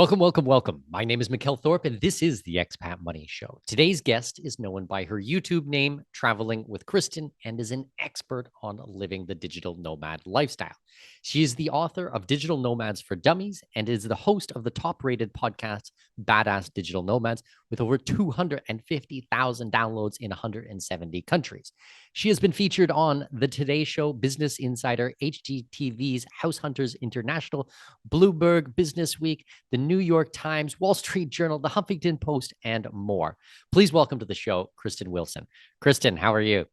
Welcome, welcome, welcome. My name is MIKKEL Thorpe, and this is the Expat Money Show. Today's guest is known by her YouTube name, Traveling with Kristin, and is an expert on living the digital nomad lifestyle. She is the author of Digital Nomads for Dummies and is the host of the top-rated podcast, Badass Digital Nomads, with over 250,000 downloads in 170 countries. She has been featured on The Today Show, Business Insider, HGTV's House Hunters International, Bloomberg Business Week, the New York Times, Wall Street Journal, the Huffington Post, and more. Please welcome to the show, Kristin Wilson. Kristin, how are you?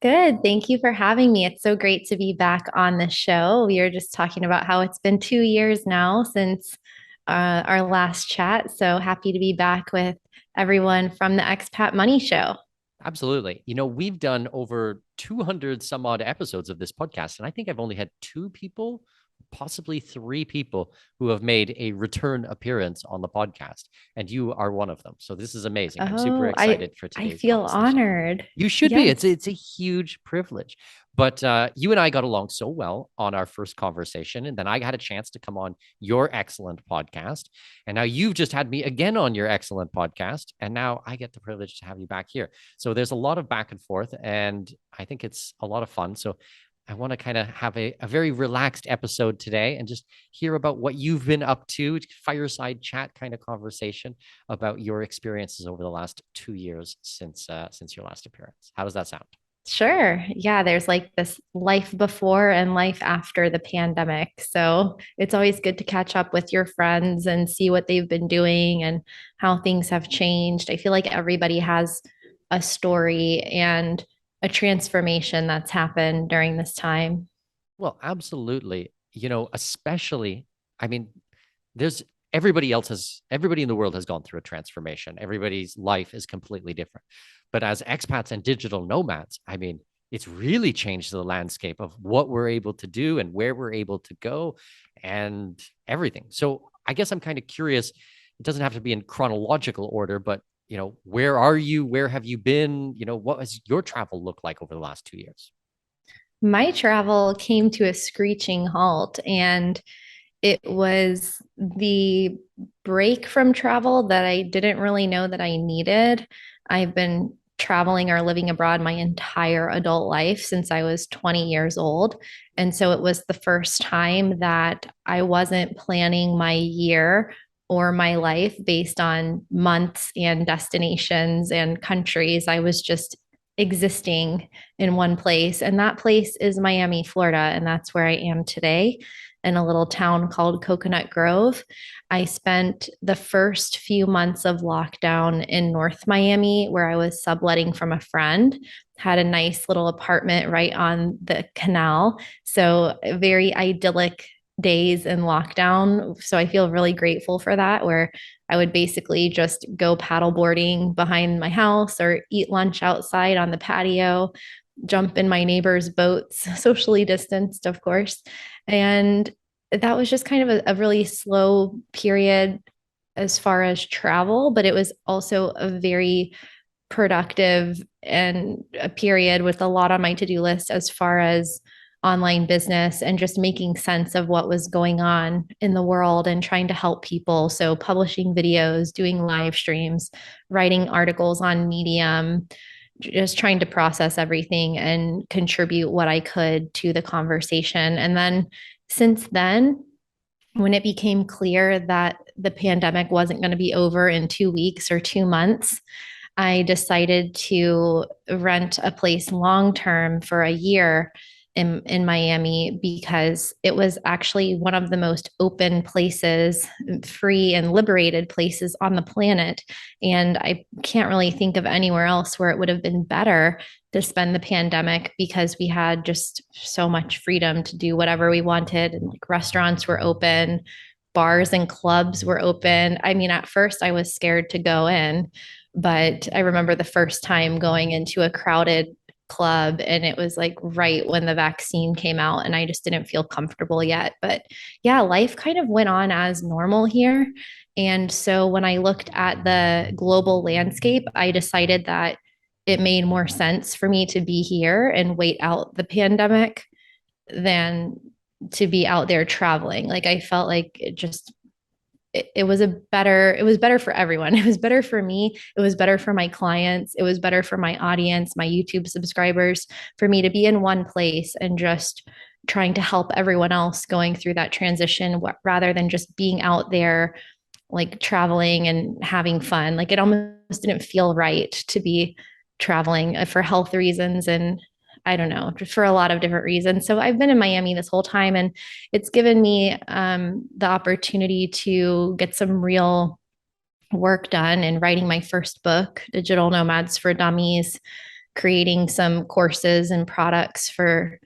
Good. Thank you for having me. It's so great to be back on the show. We were just talking about how it's been 2 years now since our last chat. So happy to be back with everyone from the Expat Money Show. Absolutely. You know, we've done over 200 some odd episodes of this podcast, and I think I've only had two people, possibly three people, who have made a return appearance on the podcast, and you are one of them. So this is amazing. I'm super Oh, I excited for I today's feel conversation. honored. You should be. It's Yes. it's a huge privilege. But you and I got along so well on our first conversation, and then I had a chance to come on your excellent podcast, and now you've just had me again on your excellent podcast, and now I get the privilege to have you back here. So there's a lot of back and forth, and I think it's a lot of fun. So I want to kind of have a very relaxed episode today and just hear about what you've been up to, fireside chat kind of conversation about your experiences over the last 2 years since your last appearance. How does that sound? Sure. Yeah, there's like this life before and life after the pandemic. So it's always good to catch up with your friends and see what they've been doing and how things have changed. I feel like everybody has a story and a transformation that's happened during this time. Well, absolutely. You know, especially, I mean, there's everybody in the world has gone through a transformation. Everybody's life is completely different. But as expats and digital nomads, I mean, it's really changed the landscape of what we're able to do and where we're able to go and everything. So I guess I'm kind of curious. It doesn't have to be in chronological order, but where are you? Where have you been? What has your travel looked like over the last 2 years? My travel came to a screeching halt, and it was the break from travel that I didn't really know that I needed. I've been traveling or living abroad my entire adult life since I was 20 years old. And so it was the first time that I wasn't planning my year or my life based on months and destinations and countries. I was just existing in one place. And that place is Miami, Florida. And that's where I am today in a little town called Coconut Grove. I spent the first few months of lockdown in North Miami, where I was subletting from a friend, had a nice little apartment right on the canal. So, very idyllic days in lockdown. So, I feel really grateful for that, where I would basically just go paddleboarding behind my house or eat lunch outside on the patio, jump in my neighbor's boats, socially distanced, of course. And that was just kind of a really slow period as far as travel, but it was also a very productive and a period with a lot on my to-do list as far as online business and just making sense of what was going on in the world and trying to help people. So publishing videos, doing live streams, writing articles on Medium, just trying to process everything and contribute what I could to the conversation. And then since then, when it became clear that the pandemic wasn't going to be over in 2 weeks or 2 months, I decided to rent a place long term for a year in Miami because it was actually one of the most open places, free and liberated places on the planet. And I can't really think of anywhere else where it would have been better to spend the pandemic because we had just so much freedom to do whatever we wanted. And like restaurants were open, bars and clubs were open. I mean, at first I was scared to go in, but I remember the first time going into a crowded club and it was like right when the vaccine came out and I just didn't feel comfortable yet. But yeah, life kind of went on as normal here. And so when I looked at the global landscape, I decided that it made more sense for me to be here and wait out the pandemic than to be out there traveling. Like I felt like it just it was better for everyone. It was better for me. It was better for my clients. It was better for my audience, my YouTube subscribers, for me to be in one place and just trying to help everyone else going through that transition rather than just being out there like traveling and having fun. Like it almost didn't feel right to be traveling for health reasons and I don't know, for a lot of different reasons. So I've been in Miami this whole time, and it's given me the opportunity to get some real work done in writing my first book, Digital Nomads for Dummies, creating some courses and products for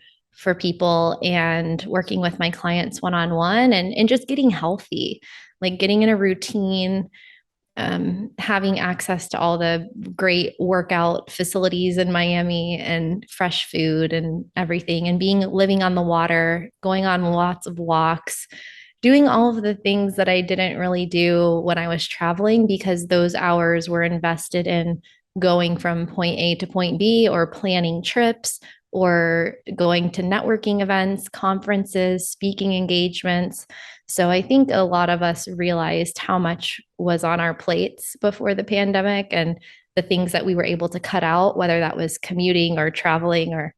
people and working with my clients one-on-one and just getting healthy, like getting in a routine, having access to all the great workout facilities in Miami and fresh food and everything, and being living on the water, going on lots of walks, doing all of the things that I didn't really do when I was traveling because those hours were invested in going from point A to point B or planning trips or going to networking events, conferences, speaking engagements. So I think a lot of us realized how much was on our plates before the pandemic and the things that we were able to cut out, whether that was commuting or traveling or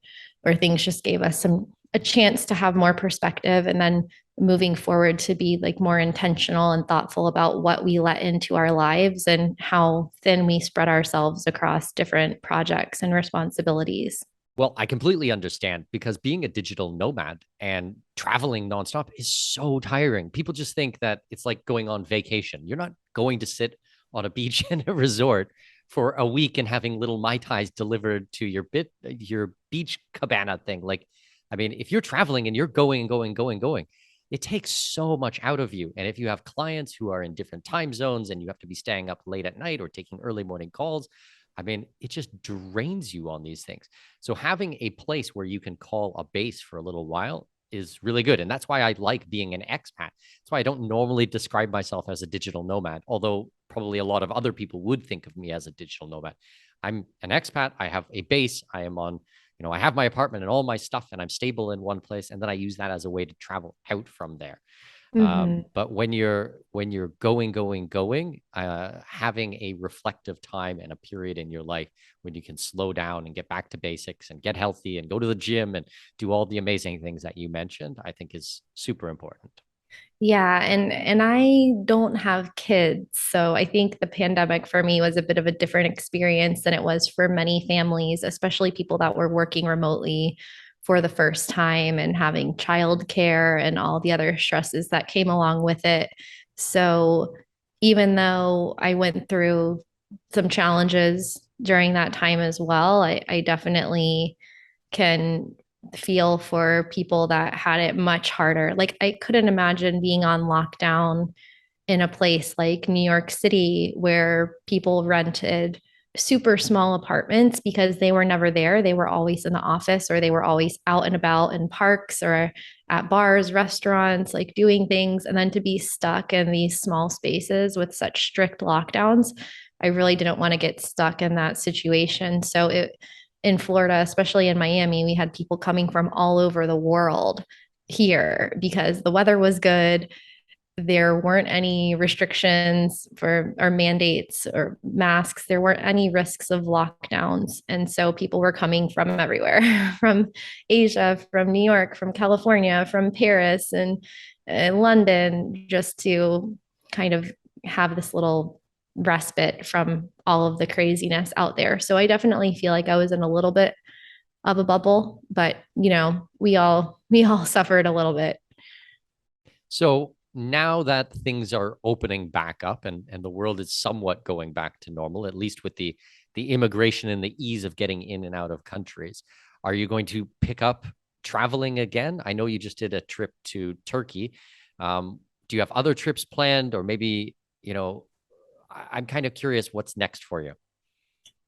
things just gave us a chance to have more perspective and then moving forward to be like more intentional and thoughtful about what we let into our lives and how thin we spread ourselves across different projects and responsibilities. Well, I completely understand because being a digital nomad and traveling nonstop is so tiring. People just think that it's like going on vacation. You're not going to sit on a beach in a resort for a week and having little Mai Tais delivered to your beach cabana thing. Like, I mean, if you're traveling and you're going and going, going, going, it takes so much out of you. And if you have clients who are in different time zones and you have to be staying up late at night or taking early morning calls, I mean, it just drains you on these things. So having a place where you can call a base for a little while is really good. And that's why I like being an expat. That's why I don't normally describe myself as a digital nomad, although probably a lot of other people would think of me as a digital nomad. I'm an expat. I have a base. I am on, I have my apartment and all my stuff, and I'm stable in one place. And then I use that as a way to travel out from there. Mm-hmm. But when you're going, having a reflective time and a period in your life when you can slow down and get back to basics and get healthy and go to the gym and do all the amazing things that you mentioned, I think is super important. Yeah, and I don't have kids, so I think the pandemic for me was a bit of a different experience than it was for many families, especially people that were working remotely for the first time and having childcare and all the other stresses that came along with it. So even though I went through some challenges during that time as well, I definitely can feel for people that had it much harder. Like I couldn't imagine being on lockdown in a place like New York City where people rented super small apartments because they were never there. They were always in the office or they were always out and about in parks or at bars, restaurants, like doing things. And then to be stuck in these small spaces with such strict lockdowns, I really didn't want to get stuck in that situation. So it, in Florida, especially in Miami, we had people coming from all over the world here because the weather was good. There weren't any restrictions for or mandates or masks. There weren't any risks of lockdowns. And so people were coming from everywhere, from Asia, from New York, from California, from Paris and London, just to kind of have this little respite from all of the craziness out there. So I definitely feel like I was in a little bit of a bubble, but we all suffered a little bit. So now that things are opening back up and the world is somewhat going back to normal, at least with the immigration and the ease of getting in and out of countries, are you going to pick up traveling again? I know you just did a trip to Turkey. Do you have other trips planned, or maybe, I'm kind of curious what's next for you.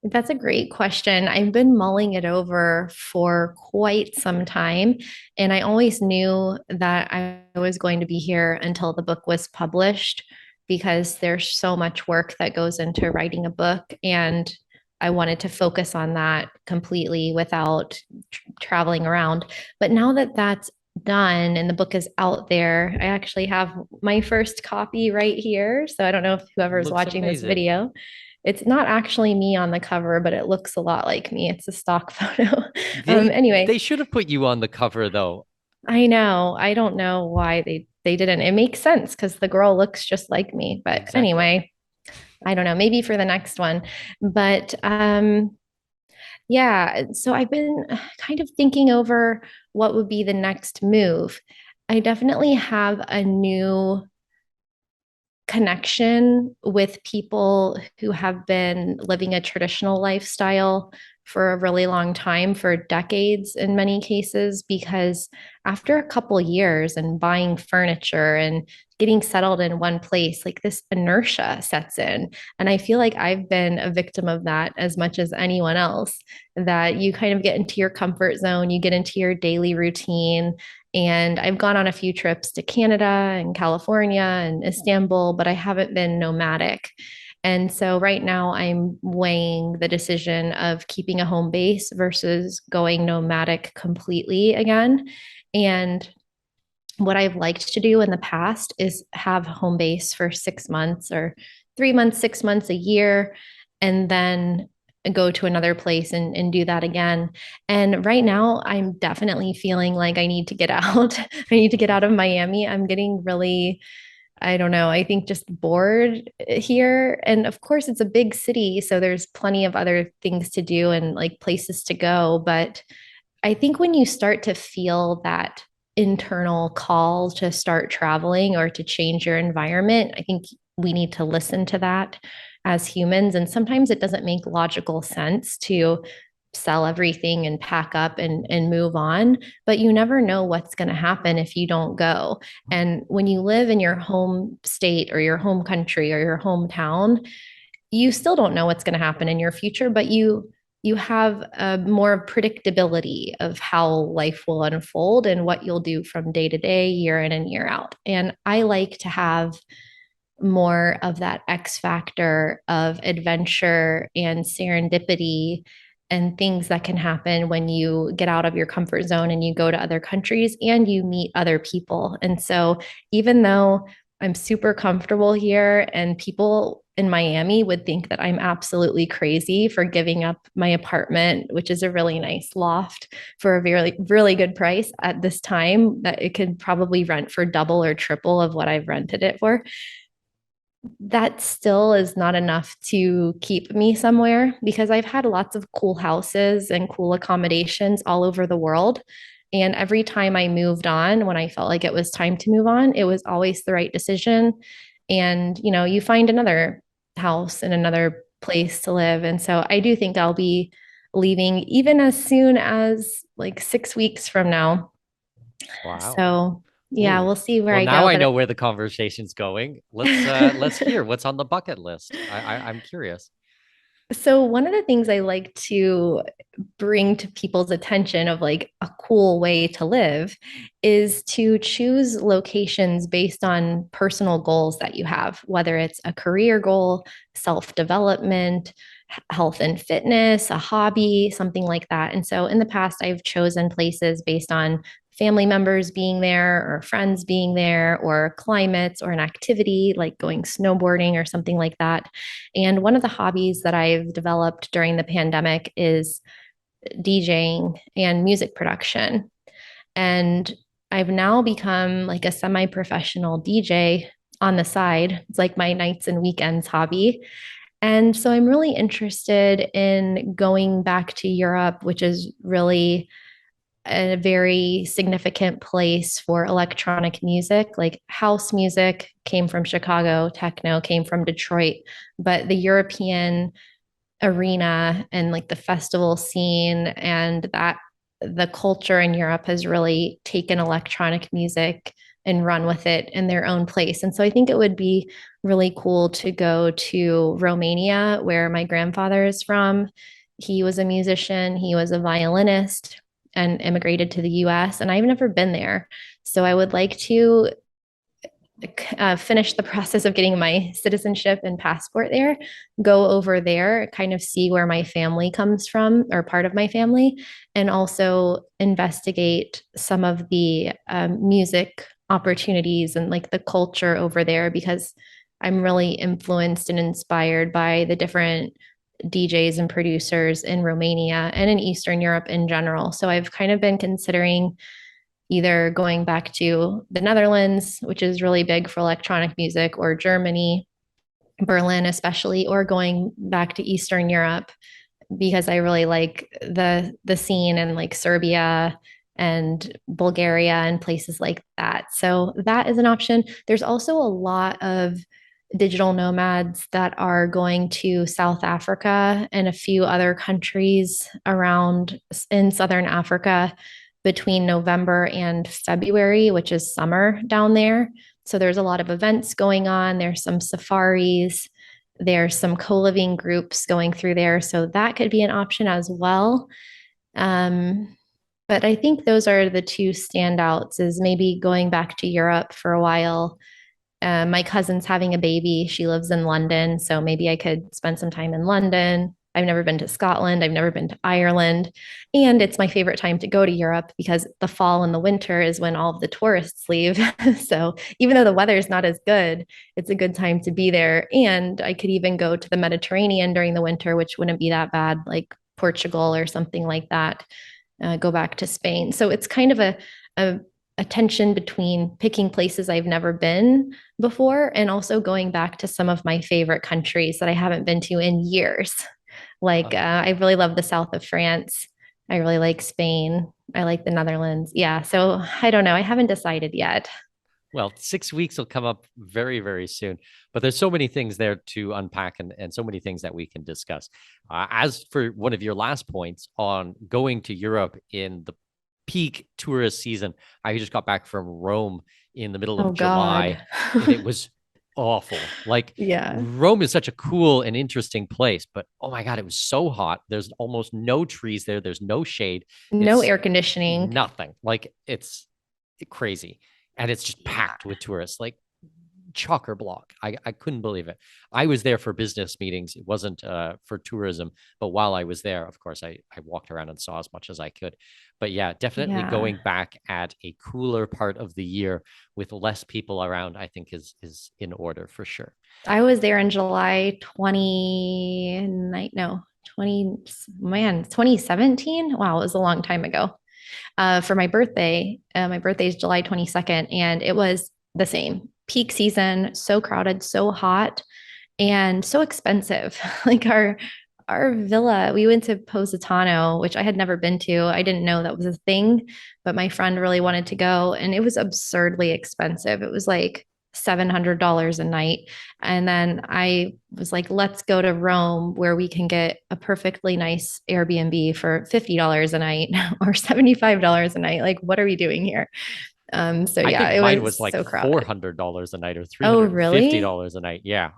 That's a great question. I've been mulling it over for quite some time, and I always knew that I was going to be here until the book was published because there's so much work that goes into writing a book, and I wanted to focus on that completely without traveling around. But now that that's done and the book is out there. I actually have my first copy right here. So I don't know if whoever's Looks watching this amazing. video, it's not actually me on the cover, but it looks a lot like me. It's a stock photo. They Anyway, should have put you on the cover though. I know. I don't know why they didn't. It makes sense because the girl looks just like me. But Exactly. anyway, I don't know. Maybe for the next one. But yeah, so I've been kind of thinking over what would be the next move. I definitely have a new connection with people who have been living a traditional lifestyle for a really long time, for decades in many cases, because after a couple years and buying furniture and getting settled in one place, like this inertia sets in. And I feel like I've been a victim of that as much as anyone else, that you kind of get into your comfort zone, you get into your daily routine, and I've gone on a few trips to Canada and California and Istanbul, but I haven't been nomadic. And so right now I'm weighing the decision of keeping a home base versus going nomadic completely again. And what I've liked to do in the past is have home base for 6 months or 3 months, 6 months, a year, and then go to another place and do that again. And right now, I'm definitely feeling like I need to get out. I need to get out of Miami. I'm getting really, I don't know, I think just bored here. And of course, it's a big city. So there's plenty of other things to do and like places to go. But I think when you start to feel that internal call to start traveling or to change your environment, I think we need to listen to that as humans. And sometimes it doesn't make logical sense to sell everything and pack up and move on, but you never know what's going to happen if you don't go. And when you live in your home state or your home country or your hometown, you still don't know what's going to happen in your future, but you have more predictability of how life will unfold and what you'll do from day to day, year in and year out. And I like to have more of that X factor of adventure and serendipity and things that can happen when you get out of your comfort zone and you go to other countries and you meet other people. And so, even though I'm super comfortable here and people in Miami would think that I'm absolutely crazy for giving up my apartment, which is a really nice loft for a very, really good price at this time, that it could probably rent for double or triple of what I've rented it for, that still is not enough to keep me somewhere because I've had lots of cool houses and cool accommodations all over the world. And every time I moved on, when I felt like it was time to move on, it was always the right decision. And, you find another house in another place to live. And so I do think I'll be leaving even as soon as like 6 weeks from now. Wow. So, yeah, Ooh. we'll see where Well, I now go. I But know where the conversation's going. Let's hear what's on the bucket list. I'm curious. so one of the things I like to bring to people's attention of like a cool way to live is to choose locations based on personal goals that you have, whether it's a career goal, self-development, health and fitness, a hobby, something like that. And so in the past, I've chosen places based on family members being there or friends being there or climates or an activity like going snowboarding or something like that. And one of the hobbies that I've developed during the pandemic is DJing and music production. And I've now become like a semi professional DJ on the side. It's like my nights and weekends hobby. And so I'm really interested in going back to Europe, which is really a very significant place for electronic music. Like house music came from Chicago, techno came from Detroit, but the European arena and like the festival scene and that the culture in Europe has really taken electronic music and run with it in their own place. And so I think it would be really cool to go to Romania, where my grandfather is from. He was a musician, he was a violinist and immigrated to the US, and I've never been there. So I would like to finish the process of getting my citizenship and passport there, go over there, kind of see where my family comes from or part of my family, and also investigate some of the music opportunities and like the culture over there because I'm really influenced and inspired by the different DJs and producers in Romania and in Eastern Europe in general. So I've kind of been considering either going back to the Netherlands, which is really big for electronic music, or Germany, Berlin especially, or going back to Eastern Europe because I really like the scene in like Serbia and Bulgaria and places like that. So that is an option. There's also a lot of digital nomads that are going to South Africa and a few other countries around in Southern Africa between November and February, which is summer down there. So there's a lot of events going on. There's some safaris. There's some co-living groups going through there. So that could be an option as well. Um, but I think those are the two standouts is maybe going back to Europe for a while. My cousin's having a baby. She lives in London. So maybe I could spend some time in London. I've never been to Scotland. I've never been to Ireland. And it's my favorite time to go to Europe because the fall and the winter is when all of the tourists leave. So even though the weather is not as good, it's a good time to be there. And I could even go to the Mediterranean during the winter, which wouldn't be that bad, like Portugal or something like that. Go back to Spain. So it's kind of a a tension between picking places I've never been before and also going back to some of my favorite countries that I haven't been to in years. Like, I really love the south of France. I really like Spain. I like the Netherlands. Yeah. So I don't know. I haven't decided yet. Well, 6 weeks will come up very, very soon. But there's so many things there to unpack and so many things that we can discuss. As for one of your last points on going to Europe in the peak tourist season, I just got back from Rome in the middle Oh, of God. July, and it was awful. Like, Yeah. Rome is such a cool and interesting place, but oh my God, it was so hot. There's almost no trees there, there's no shade. No It's air conditioning. nothing. Like, it's crazy, and it's just Yeah. packed with tourists, like chocker block. I couldn't believe it. I was there for business meetings. It wasn't for tourism. But while I was there, of course, I walked around and saw as much as I could. But yeah, definitely Yeah. going back at a cooler part of the year with less people around, I think is in order for sure. I was there in July 20, no, 20, man, 2017. Wow, it was a long time ago. For my birthday. My birthday is July 22nd, and it was the same peak season, so crowded, so hot, and so expensive. Like our villa, we went to Positano, which I had never been to. I didn't know that was a thing, but my friend really wanted to go, and it was absurdly expensive. It was like $700 a night. And then I was like, let's go to Rome where we can get a perfectly nice Airbnb for $50 a night or $75 a night. Like, what are we doing here? So I yeah, think it mine was was like so crowded. $400 a night or three Oh, hundred and fifty really? dollars a night. Yeah,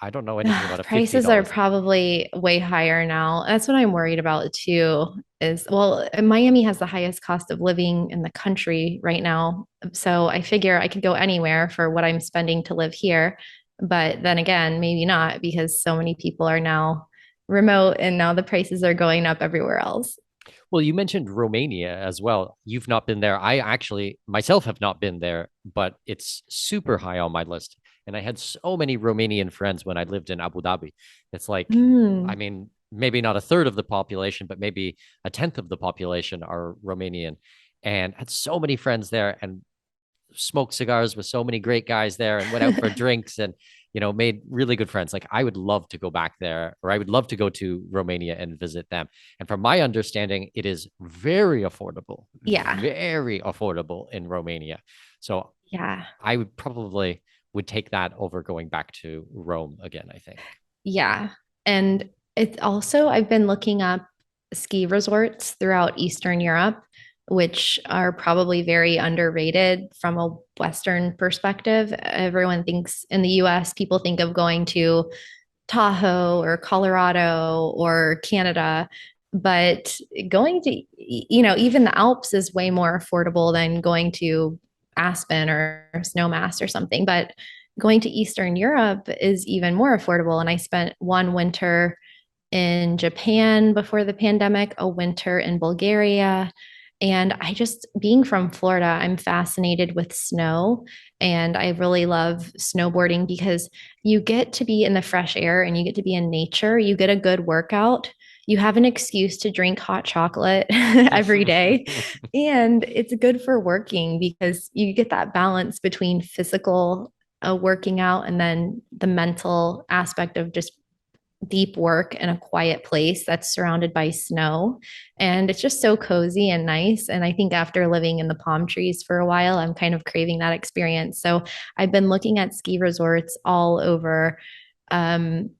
I don't know anything about a fifty Prices are dollars a night. probably way higher now. That's what I'm worried about too. Is well, Miami has the highest cost of living in the country right now. So I figure I could go anywhere for what I'm spending to live here. But then again, maybe not because so many people are now remote and now the prices are going up everywhere else. Well, you mentioned Romania as well. You've not been there. I actually myself have not been there, but it's super high on my list. And I had so many Romanian friends when I lived in Abu Dhabi. It's like, I Mm, mean, maybe not a third of the population, but maybe a tenth of the population are Romanian. And I had so many friends there and smoked cigars with so many great guys there and went out for drinks and made really good friends. Like, I would love to go back there, or I would love to go to Romania and visit them. And from my understanding, it is yeah. very affordable in Romania. So Yeah. I would probably would take that over going back to Rome again, I think. Yeah. And it's also, I've been looking up ski resorts throughout Eastern Europe, which are probably very underrated from a Western perspective. Everyone thinks in the US, people think of going to Tahoe or Colorado or Canada. But going to, even the Alps is way more affordable than going to Aspen or Snowmass or something. But going to Eastern Europe is even more affordable. And I spent one winter in Japan before the pandemic, a winter in Bulgaria. And I just, being from Florida, I'm fascinated with snow. And I really love snowboarding because you get to be in the fresh air and you get to be in nature. You get a good workout. You have an excuse to drink hot chocolate every day. And it's good for working because you get that balance between physical working out and then the mental aspect of just deep work in a quiet place that's surrounded by snow. And it's just so cozy and nice. And I think after living in the palm trees for a while, I'm kind of craving that experience. So I've been looking at ski resorts all over um,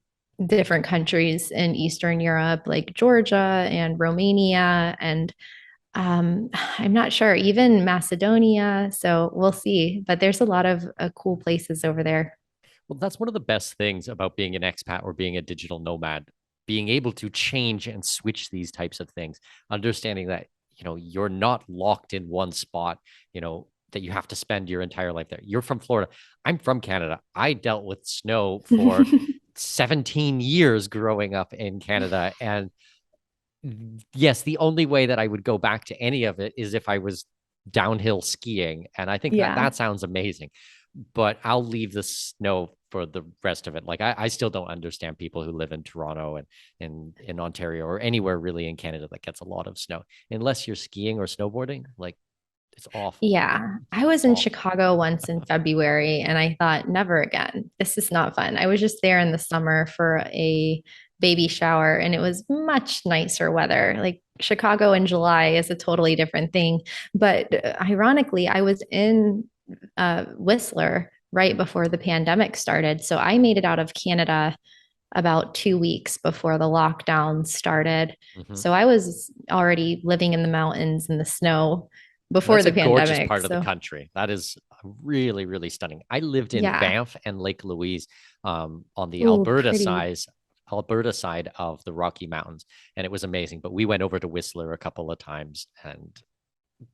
different countries in Eastern Europe, like Georgia and Romania. And I'm not sure, even Macedonia. So we'll see. But there's a lot of cool places over there. Well, that's one of the best things about being an expat or being a digital nomad, being able to change and switch these types of things, understanding that, you're not locked in one spot, that you have to spend your entire life there. You're from Florida. I'm from Canada. I dealt with snow for 17 years growing up in Canada. And yes, the only way that I would go back to any of it is if I was downhill skiing. And I think that Yeah. that sounds amazing, but I'll leave the snow for the rest of it. Like I still don't understand people who live in Toronto and in Ontario or anywhere really in Canada that gets a lot of snow, unless you're skiing or snowboarding. Like it's awful. Yeah, I It's was in awful. Chicago once in February and I thought, never again. This is not fun. I was just there in the summer for a baby shower and it was much nicer weather. Like Chicago in July is a totally different thing. But ironically, I was in Whistler right before the pandemic started. So I made it out of Canada about 2 weeks before the lockdown started. Mhm. So I was already living in the mountains in the snow before That's a the gorgeous pandemic. part of the So country. That is really, really stunning. I lived in yeah. Banff and Lake Louise, on the Oh, pretty. Alberta side of the Rocky Mountains, and it was amazing. But we went over to Whistler a couple of times, and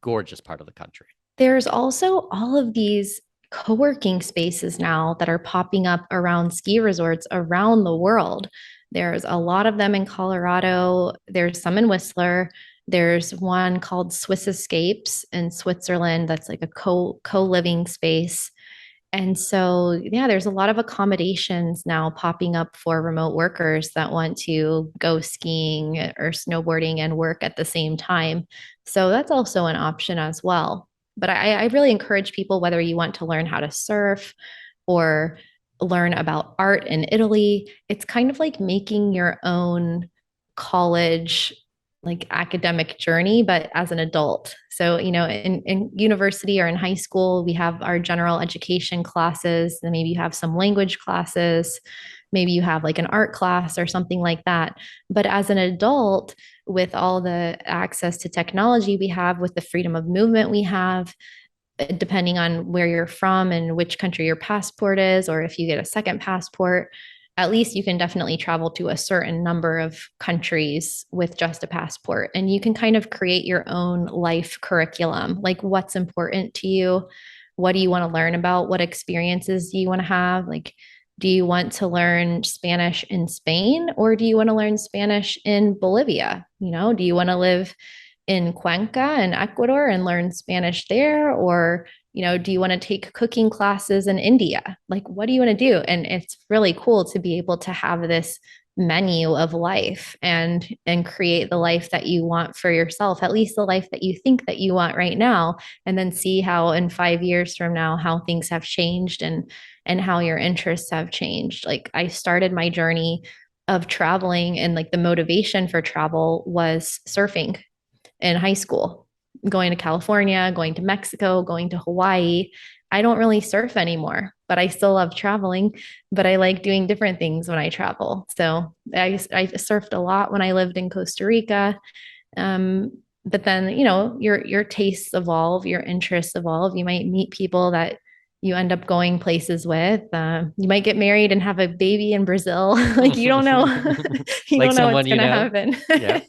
gorgeous part of the country. There's also all of these co-working spaces now that are popping up around ski resorts around the world. There's a lot of them in Colorado. There's some in Whistler. There's one called Swiss Escapes in Switzerland that's like a co-living space. And so, yeah, there's a lot of accommodations now popping up for remote workers that want to go skiing or snowboarding and work at the same time. So that's also an option as well. But I really encourage people, whether you want to learn how to surf or learn about art in Italy, it's kind of like making your own college like academic journey, but as an adult. So, in university or in high school, we have our general education classes, and maybe you have some language classes, maybe you have like an art class or something like that. But as an adult, with all the access to technology we have, with the freedom of movement we have, depending on where you're from and which country your passport is, or if you get a second passport, at least you can definitely travel to a certain number of countries with just a passport. And you can kind of create your own life curriculum, like what's important to you. What do you want to learn about? What experiences do you want to have? Like, do you want to learn Spanish in Spain or do you want to learn Spanish in Bolivia? Do you want to live in Cuenca in Ecuador and learn Spanish there? Or, do you want to take cooking classes in India? Like, what do you want to do? And it's really cool to be able to have this menu of life and create the life that you want for yourself, at least the life that you think that you want right now, and then see how in 5 years from now how things have changed and how your interests have changed. Like I started my journey of traveling and like the motivation for travel was surfing in high school, going to California, going to Mexico, going to Hawaii. I don't really surf anymore, but I still love traveling, but I like doing different things when I travel. So I surfed a lot when I lived in Costa Rica. But then, your tastes evolve, your interests evolve. You might meet people that you end up going places with. You might get married and have a baby in Brazil. Like you don't know, you Like don't know someone what's you going to know? happen. Yeah.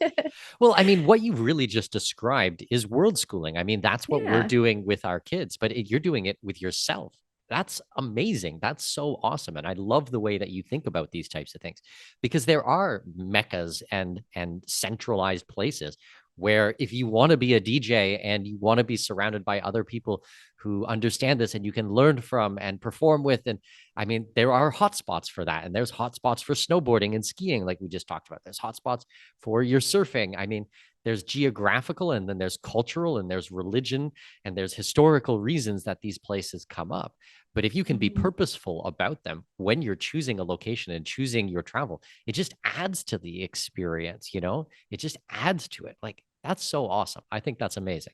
Well, I mean, what you really just described is world schooling. I mean, that's what we're Yeah. doing with our kids, but you're doing it with yourself. That's amazing. That's so awesome. And I love the way that you think about these types of things because there are meccas and centralized places where if you want to be a DJ and you want to be surrounded by other people who understand this and you can learn from and perform with, and I mean, there are hotspots for that. And there's hotspots for snowboarding and skiing, like we just talked about. There's hotspots for your surfing. I mean, there's geographical and then there's cultural and there's religion and there's historical reasons that these places come up. But if you can be Mhm. purposeful about them when you're choosing a location and choosing your travel, it just adds to the experience, you know? It just adds to it. Like that's so awesome. I think that's amazing.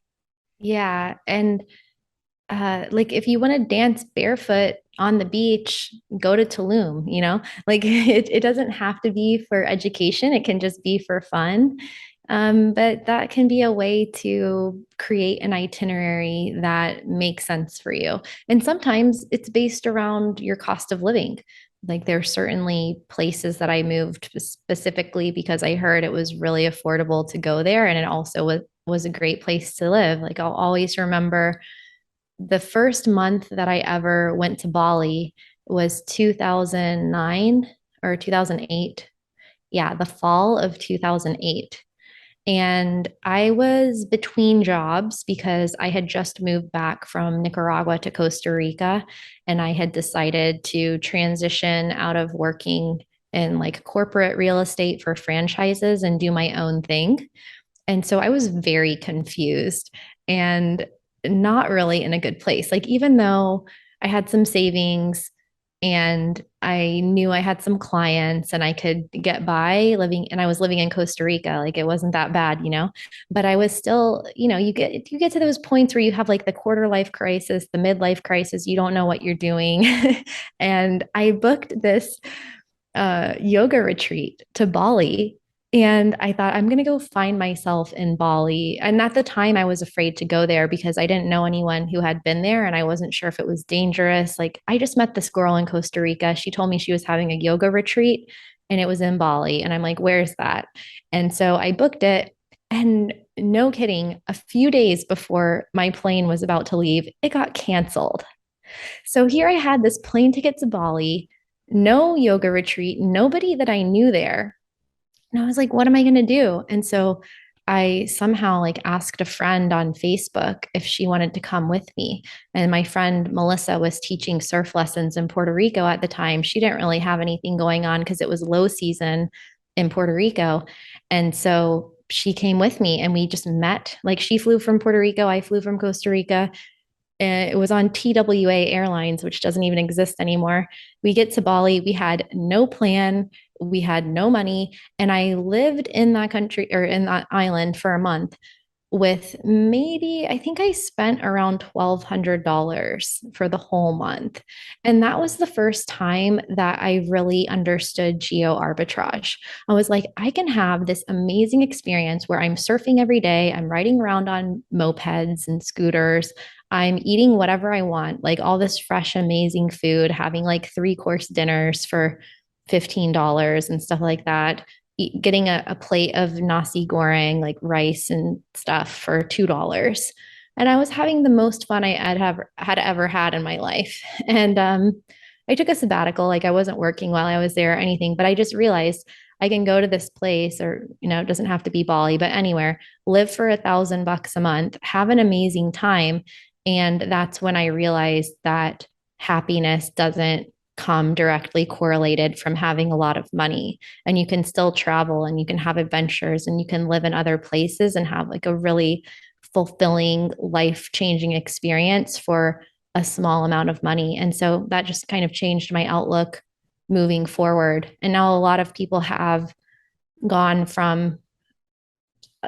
Yeah. And like if you want to dance barefoot on the beach, go to Tulum, like it doesn't have to be for education. It can just be for fun. But that can be a way to create an itinerary that makes sense for you. And sometimes it's based around your cost of living. Like there's certainly places that I moved specifically because I heard it was really affordable to go there. And it also was a great place to live. Like I'll always remember the first month that I ever went to Bali was 2009 or 2008. Yeah, the fall of 2008. And I was between jobs because I had just moved back from Nicaragua to Costa Rica. And I had decided to transition out of working in like corporate real estate for franchises and do my own thing. And so I was very confused and not really in a good place. Like, even though I had some savings and I knew I had some clients and I could get by living, and I was living in Costa Rica, like it wasn't that bad. But I was still, you get to those points where you have like the quarter life crisis, the midlife crisis, you don't know what you're doing. And I booked this yoga retreat to Bali. And I thought, I'm going to go find myself in Bali. And at the time, I was afraid to go there because I didn't know anyone who had been there and I wasn't sure if it was dangerous. Like, I just met this girl in Costa Rica. She told me she was having a yoga retreat and it was in Bali. And I'm like, where's that? And so I booked it. And no kidding, a few days before my plane was about to leave, it got canceled. So here I had this plane ticket to Bali, no yoga retreat, nobody that I knew there. And I was like, what am I going to do? And so I somehow like asked a friend on Facebook if she wanted to come with me. And my friend Melissa was teaching surf lessons in Puerto Rico at the time. She didn't really have anything going on because it was low season in Puerto Rico. And so she came with me and we just met. Like she flew from Puerto Rico, I flew from Costa Rica. It was on TWA Airlines, which doesn't even exist anymore. We get to Bali. We had no plan. We had no money. And I lived in that country or in that island for a month with maybe, I think I spent around $1,200 for the whole month. And that was the first time that I really understood geo arbitrage. I was like, I can have this amazing experience where I'm surfing every day, I'm riding around on mopeds and scooters. I'm eating whatever I want, like all this fresh, amazing food, having like three-course dinners for $15 and stuff like that, getting a plate of nasi goreng, like rice and stuff for $2. And I was having the most fun had ever had in my life. And I took a sabbatical, like I wasn't working while I was there or anything, but I just realized I can go to this place or, it doesn't have to be Bali, but anywhere, live for $1,000 a month, have an amazing time. And that's when I realized that happiness doesn't come directly correlated from having a lot of money. And you can still travel and you can have adventures and you can live in other places and have like a really fulfilling, life changing experience for a small amount of money. And so that just kind of changed my outlook moving forward. And now a lot of people have gone from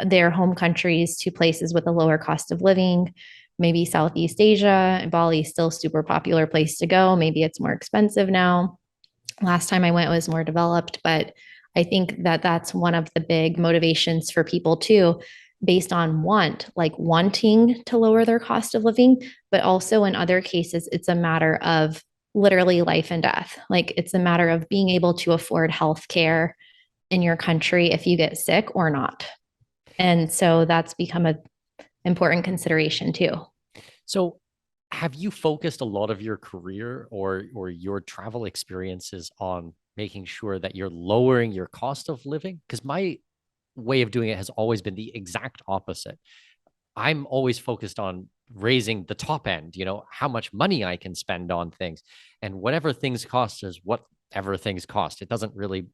their home countries to places with a lower cost of living, maybe Southeast Asia. Bali is still a super popular place to go. Maybe it's more expensive now. Last time I went was more developed, but I think that that's one of the big motivations for people too. based on want, like wanting to lower their cost of living. But also in other cases, it's a matter of literally life and death. Like it's a matter of being able to afford health care in your country if you get sick or not. And so that's become an important consideration too. So, have you focused a lot of your career or your travel experiences on making sure that you're lowering your cost of living? Because my way of doing it has always been the exact opposite. I'm always focused on raising the top end, how much money I can spend on things. And whatever things cost is whatever things cost. It doesn't really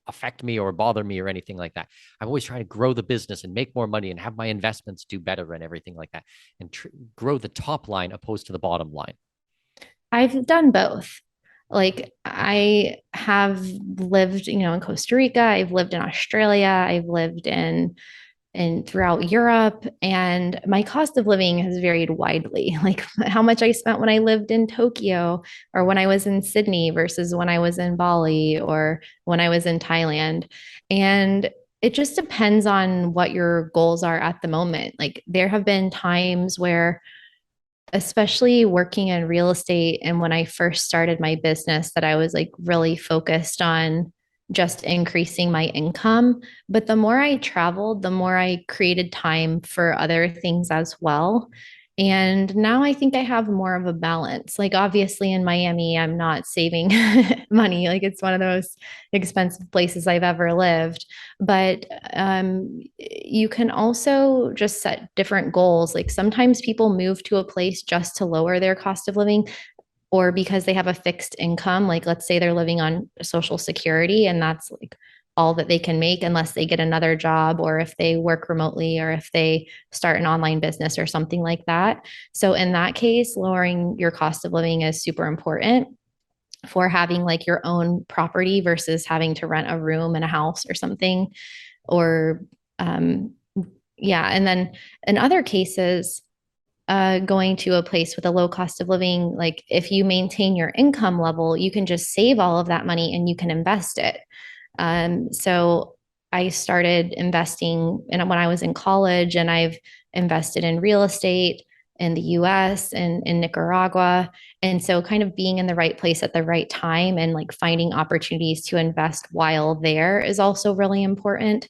affect me or bother me or anything like that. I'm always trying to grow the business and make more money and have my investments do better and everything like that and grow the top line opposed to the bottom line. I've done both. Like I have lived, in Costa Rica, I've lived in Australia, I've lived in throughout Europe, and my cost of living has varied widely. Like how much I spent when I lived in Tokyo or when I was in Sydney versus when I was in Bali or when I was in Thailand. And it just depends on what your goals are at the moment. Like there have been times where, especially working in real estate and when I first started my business, that I was like really focused on just increasing my income. But the more I traveled, the more I created time for other things as well. And now I think I have more of a balance. Like, obviously, in Miami, I'm not saving money. Like, it's one of the most expensive places I've ever lived. But you can also just set different goals. Like, sometimes people move to a place just to lower their cost of living or because they have a fixed income. Like, let's say they're living on Social Security and that's like all that they can make unless they get another job or if they work remotely or if they start an online business or something like that. So, in that case, lowering your cost of living is super important for having like your own property versus having to rent a room in a house or something. Or, um, yeah. And then in other cases, going to a place with a low cost of living, like if you maintain your income level, you can just save all of that money and you can invest it. So I started investing when I was in college, and I've invested in real estate in the US and in Nicaragua. And so kind of being in the right place at the right time and like finding opportunities to invest while there is also really important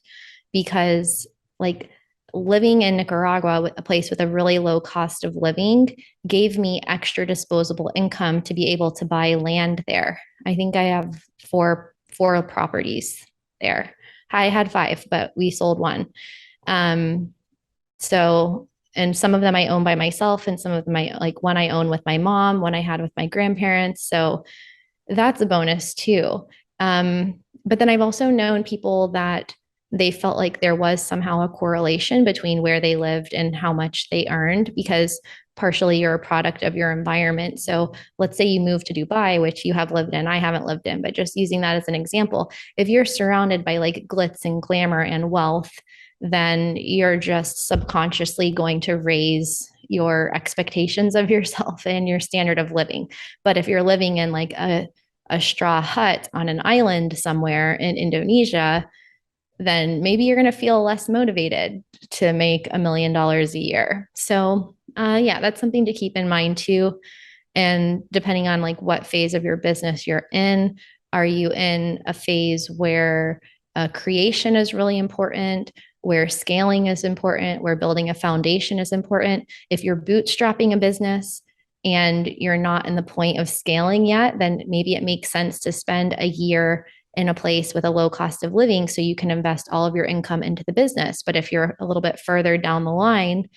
because like living in Nicaragua, a place with a really low cost of living, gave me extra disposable income to be able to buy land there. I think I have four properties there. I had five, but we sold one. Um, so, and some of them I own by myself, and some of them like one I own with my mom, one I had with my grandparents. So that's a bonus too. But then I've also known people that they felt like there was somehow a correlation between where they lived and how much they earned because partially you're a product of your environment. So let's say you move to Dubai, which you have lived in, I haven't lived in, but just using that as an example, if you're surrounded by like glitz and glamour and wealth, then you're just subconsciously going to raise your expectations of yourself and your standard of living. But if you're living in like a straw hut on an island somewhere in Indonesia, then maybe you're going to feel less motivated to make $1 million a year. So, yeah, that's something to keep in mind too. And depending on like what phase of your business you're in, are you in a phase where creation is really important, where scaling is important, where building a foundation is important? If you're bootstrapping a business and you're not in the point of scaling yet, then maybe it makes sense to spend a year in a place with a low cost of living so you can invest all of your income into the business. But if you're a little bit further down the line,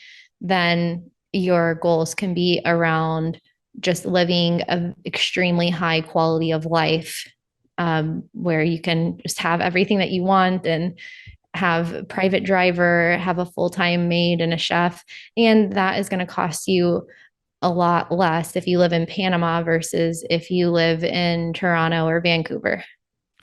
then your goals can be around just living an extremely high quality of life, where you can just have everything that you want and have a private driver, have a full-time maid and a chef. And that is going to cost you a lot less if you live in Panama versus if you live in Toronto or Vancouver.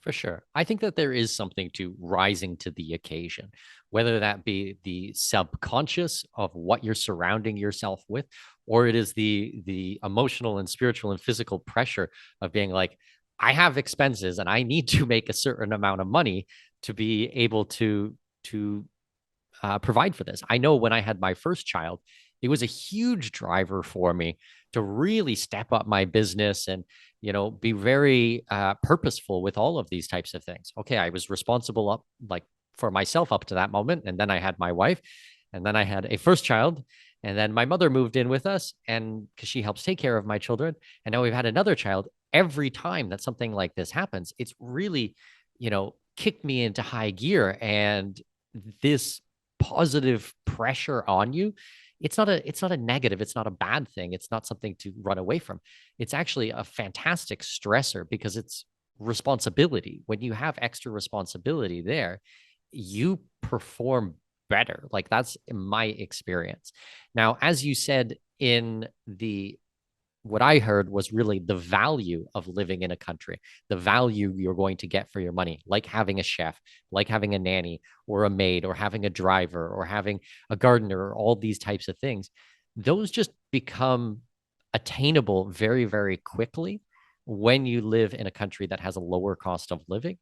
For sure. I think that there is something to rising to the occasion, whether that be the subconscious of what you're surrounding yourself with, or it is the emotional and spiritual and physical pressure of being like, I have expenses and I need to make a certain amount of money to be able to provide for this. I know when I had my first child, it was a huge driver for me to really step up my business and be very purposeful with all of these types of things. Okay, I was responsible up like for myself up to that moment, and then I had my wife, and then I had a first child, and then my mother moved in with us, and because she helps take care of my children, and now we've had another child. Every time that something like this happens, it's really kicked me into high gear, and this positive pressure on you, it's not a negative, it's not a bad thing, it's not something to run away from. It's actually a fantastic stressor because it's responsibility. When you have extra responsibility there, you perform better. Like, that's my experience. Now, as you said, in the what I heard was really the value of living in a country, the value you're going to get for your money, like having a chef, like having a nanny or a maid, or having a driver, or having a gardener, or all these types of things. Those just become attainable very, very quickly when you live in a country that has a lower cost of living.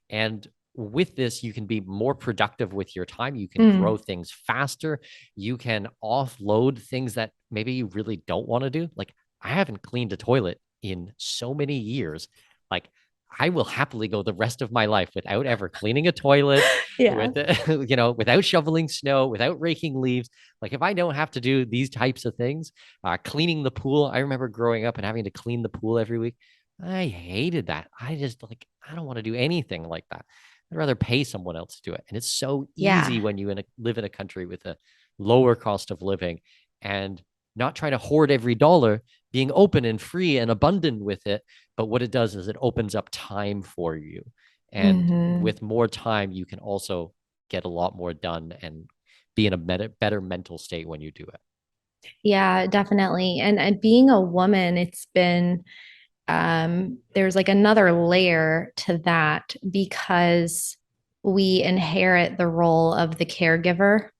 And with this, you can be more productive with your time. You can grow things faster. You can offload things that maybe you really don't want to do. Like, I haven't cleaned a toilet in so many years. Like, I will happily go the rest of my life without ever cleaning a toilet, Yeah. with without shoveling snow, without raking leaves. Like, if I don't have to do these types of things, cleaning the pool. I remember growing up and having to clean the pool every week. I hated that. I just like, I don't want to do anything like that. I'd rather pay someone else to do it. And it's so easy Yeah. when you live in a country with a lower cost of living, and not trying to hoard every dollar, being open and free and abundant with it. But what it does is it opens up time for you. And Hmm. with more time, you can also get a lot more done and be in a better mental state when you do it. Yeah, definitely. And being a woman, it's been there's like another layer to that because we inherit the role of the caregiver.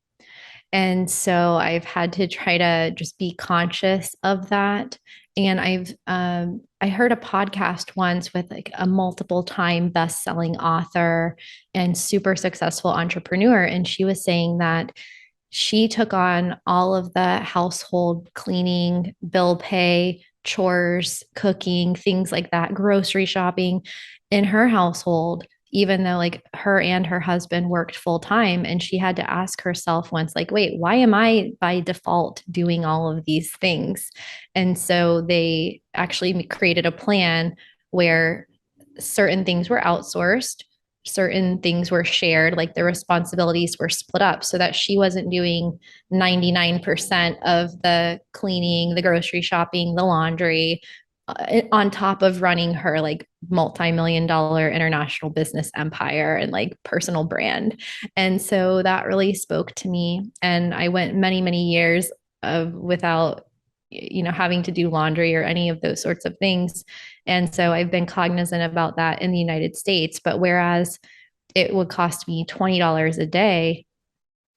And so I've had to try to just be conscious of that. And I heard a podcast once with like a multiple time best-selling author and super successful entrepreneur. And she was saying that she took on all of the household cleaning, bill pay, chores, cooking, things like that, grocery shopping in her household, even though like her and her husband worked full time. And she had to ask herself once, like, wait, why am I by default doing all of these things? And so they actually created a plan where certain things were outsourced, certain things were shared, like the responsibilities were split up so that she wasn't doing 99% of the cleaning, the grocery shopping, the laundry, on top of running her like multi-million dollar international business empire and like personal brand. And so that really spoke to me. And I went many, many years of without having to do laundry or any of those sorts of things. And so I've been cognizant about that in the United States. But whereas it would cost me $20 a day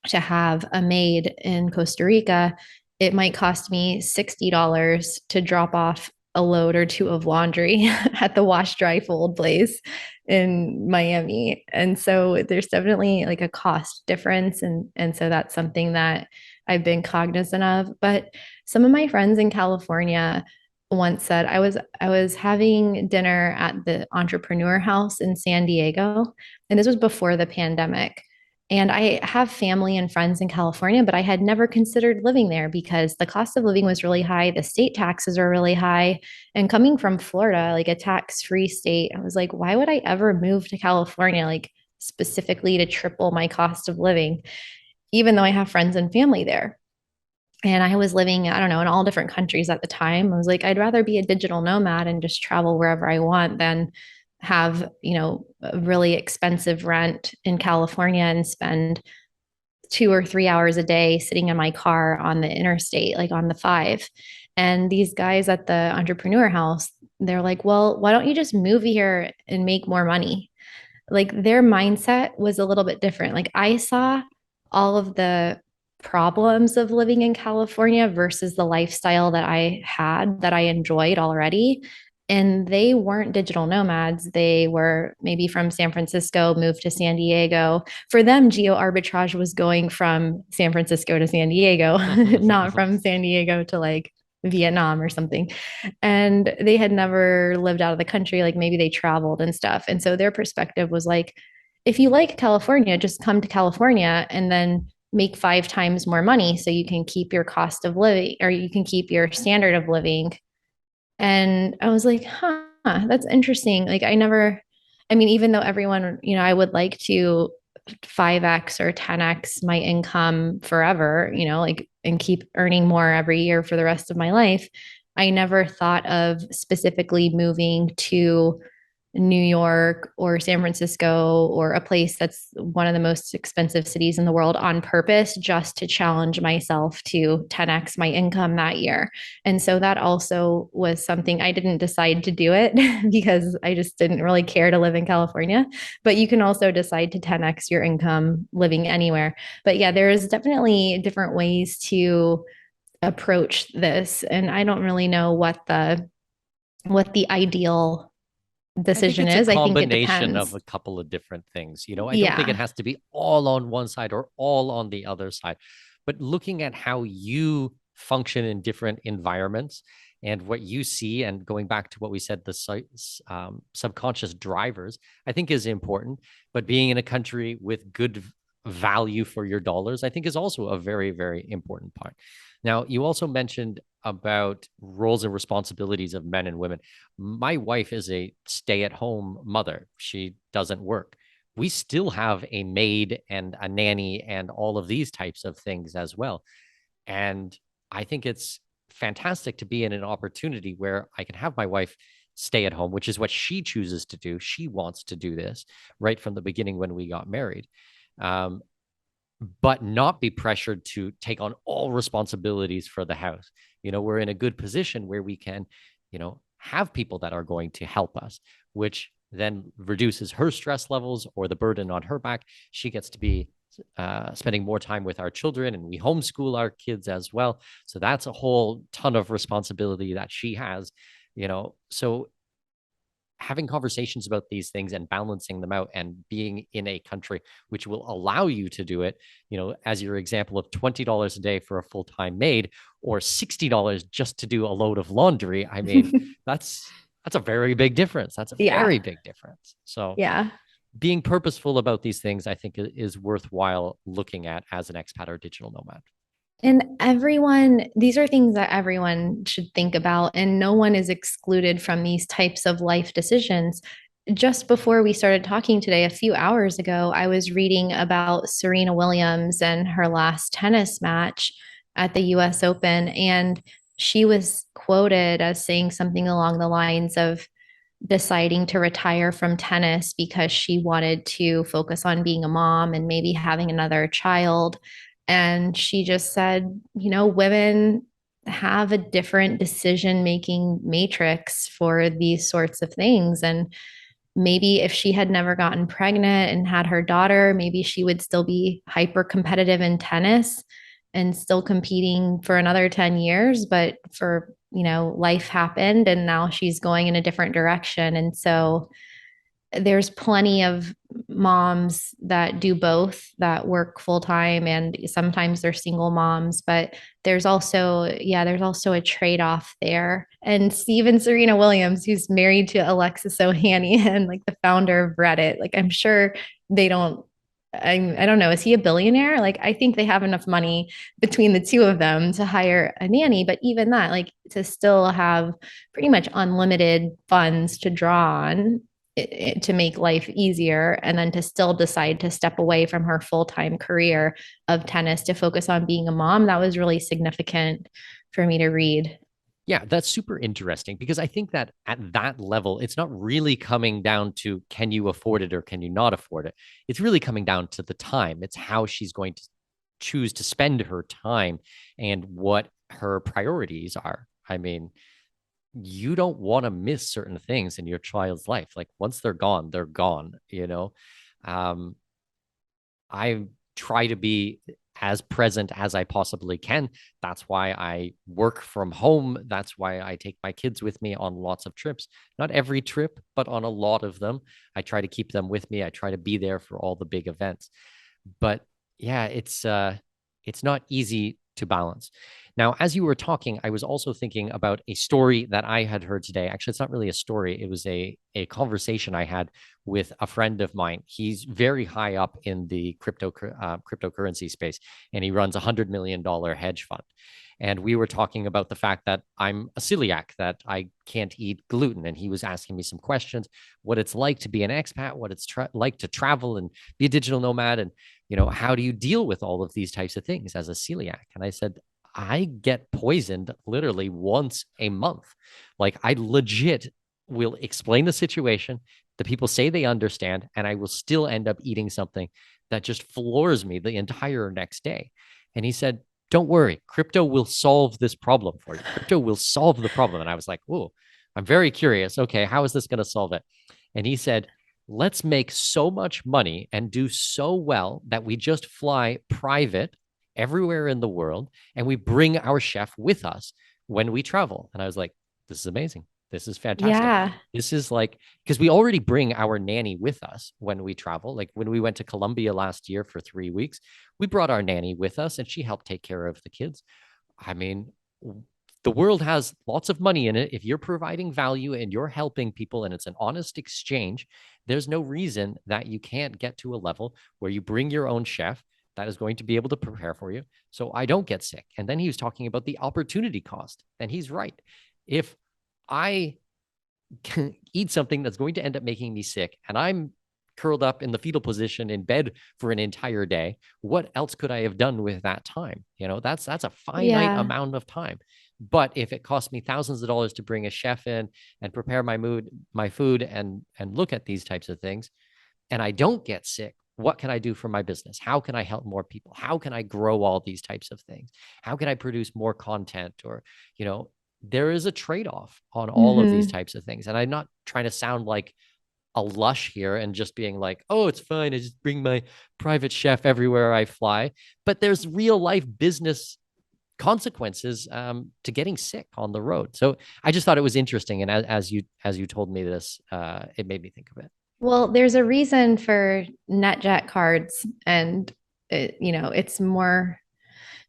to have a maid in Costa Rica, it might cost me $60 to drop off a load or two of laundry at the wash dry fold place in Miami. And so there's definitely like a cost difference. And so that's something that I've been cognizant of. But some of my friends in California once said I was having dinner at the entrepreneur house in San Diego, and this was before the pandemic. And I have family and friends in California, but I had never considered living there because the cost of living was really high. The state taxes are really high. And coming from Florida, like a tax-free state, I was like, why would I ever move to California, like specifically to triple my cost of living, even though I have friends and family there? And I was living, I don't know, in all different countries at the time. I was like, I'd rather be a digital nomad and just travel wherever I want than have, a really expensive rent in California and spend 2 or 3 hours a day sitting in my car on the interstate, like on the five. And these guys at the entrepreneur house, they're like, well, why don't you just move here and make more money? Like their mindset was a little bit different. Like I saw all of the problems of living in California versus the lifestyle that I had that I enjoyed already. and they weren't digital nomads. They were maybe from San Francisco, moved to San Diego. For them, geo arbitrage was going from San Francisco to San Diego, not from San Diego to like Vietnam or something. And they had never lived out of the country. Like maybe they traveled and stuff. And so their perspective was like, if you like California, just come to California and then make 5 times more money so you can keep your cost of living or you can keep your standard of living. And I was like, huh, that's interesting. Like, I mean, even though everyone, I would like to 5x or 10x my income forever, like, and keep earning more every year for the rest of my life, I never thought of specifically moving to New York or San Francisco or a place that's one of the most expensive cities in the world on purpose just to challenge myself to 10x my income that year. And so that also was something I didn't decide to do it because I just didn't really care to live in California. But you can also decide to 10x your income living anywhere. But yeah, there's definitely different ways to approach this. And I don't really know what the ideal I think decision it's a is. I think it combination of depends. a couple of different things. I don't think it Yeah. has to be all on one side or all on the other side, but looking at how you function in different environments and what you see, and going back to what we said, the subconscious drivers, I think is important. But being in a country with good value for your dollars, I think is also a very, very important part. Now, you also mentioned about roles and responsibilities of men and women. My wife is a stay-at-home mother. She doesn't work. We still have a maid and a nanny and all of these types of things as well. And I think it's fantastic to be in an opportunity where I can have my wife stay at home, which is what she chooses to do. She wants to do this right from the beginning when we got married. Um, but not be pressured to take on all responsibilities for the house. We're in a good position where we can, have people that are going to help us, which then reduces her stress levels or the burden on her back. She gets to be spending more time with our children, and we homeschool our kids as well. So that's a whole ton of responsibility that she has, so having conversations about these things and balancing them out and being in a country which will allow you to do it, as your example of $20 a day for a full-time maid or $60 just to do a load of laundry. I mean, that's a very big difference. That's a Yeah. very big difference. So Yeah. being purposeful about these things, I think, is worthwhile looking at as an expat or digital nomad. And these are things that everyone should think about, and no one is excluded from these types of life decisions. Just before we started talking today, a few hours ago, I was reading about Serena Williams and her last tennis match at the US Open. And she was quoted as saying something along the lines of deciding to retire from tennis because she wanted to focus on being a mom and maybe having another child. And she just said, women have a different decision making matrix for these sorts of things. And maybe if she had never gotten pregnant and had her daughter, maybe she would still be hyper competitive in tennis and still competing for another 10 years. But life happened and now she's going in a different direction. And so there's plenty of moms that do both, that work full time, and sometimes they're single moms, but there's also a trade-off there. And even Serena Williams, who's married to Alexis Ohanian, like the founder of Reddit, like I'm sure they don't I don't know. Is he a billionaire? Like, I think they have enough money between the two of them to hire a nanny, but even that, like, to still have pretty much unlimited funds to draw on to make life easier, and then to still decide to step away from her full-time career of tennis to focus on being a mom. That was really significant for me to read. Yeah, that's super interesting because I think that at that level, it's not really coming down to can you afford it or can you not afford it. It's really coming down to the time. It's how she's going to choose to spend her time and what her priorities are. I mean, you don't want to miss certain things in your child's life. Like once they're gone, they're gone. Um, I try to be as present as I possibly can. That's why I work from home. That's why I take my kids with me on lots of trips. Not every trip, but on a lot of them. I try to keep them with me. I try to be there for all the big events. But yeah, it's not easy to balance. Now, as you were talking, I was also thinking about a story that I had heard today. Actually, it's not really a story. It was a conversation I had with a friend of mine. He's very high up in the cryptocurrency space, and he runs $100 million hedge fund. And we were talking about the fact that I'm a celiac, that I can't eat gluten. And he was asking me some questions, what it's like to be an expat, what it's like to travel and be a digital nomad. And, how do you deal with all of these types of things as a celiac? And I said, I get poisoned literally once a month. Like, I legit will explain the situation. The people say they understand, and I will still end up eating something that just floors me the entire next day. And he said, don't worry, crypto will solve this problem for you. Crypto will solve the problem. And I was like, oh, I'm very curious. Okay, how is this going to solve it? And he said, let's make so much money and do so well that we just fly private everywhere in the world and we bring our chef with us when we travel. And I was like, this is amazing. This is fantastic. Yeah. This is like, because we already bring our nanny with us when we travel. Like when we went to Colombia last year for 3 weeks, we brought our nanny with us and she helped take care of the kids. I mean, the world has lots of money in it. If you're providing value and you're helping people and it's an honest exchange, there's no reason that you can't get to a level where you bring your own chef that is going to be able to prepare for you so I don't get sick. And then he was talking about the opportunity cost. And he's right. If I can eat something that's going to end up making me sick and I'm curled up in the fetal position in bed for an entire day, what else could I have done with that time? That's a finite Yeah. amount of time. But if it costs me thousands of dollars to bring a chef in and prepare my food and look at these types of things, and I don't get sick, what can I do for my business? How can I help more people? How can I grow all these types of things? How can I produce more content? Or, there is a trade-off on all of these Mm-hmm. types of things. And I'm not trying to sound like a lush here and just being like, oh, it's fine. I just bring my private chef everywhere I fly. But there's real life business consequences to getting sick on the road. So I just thought it was interesting. And as you told me this, it made me think of it. Well, there's a reason for NetJet cards, and it's more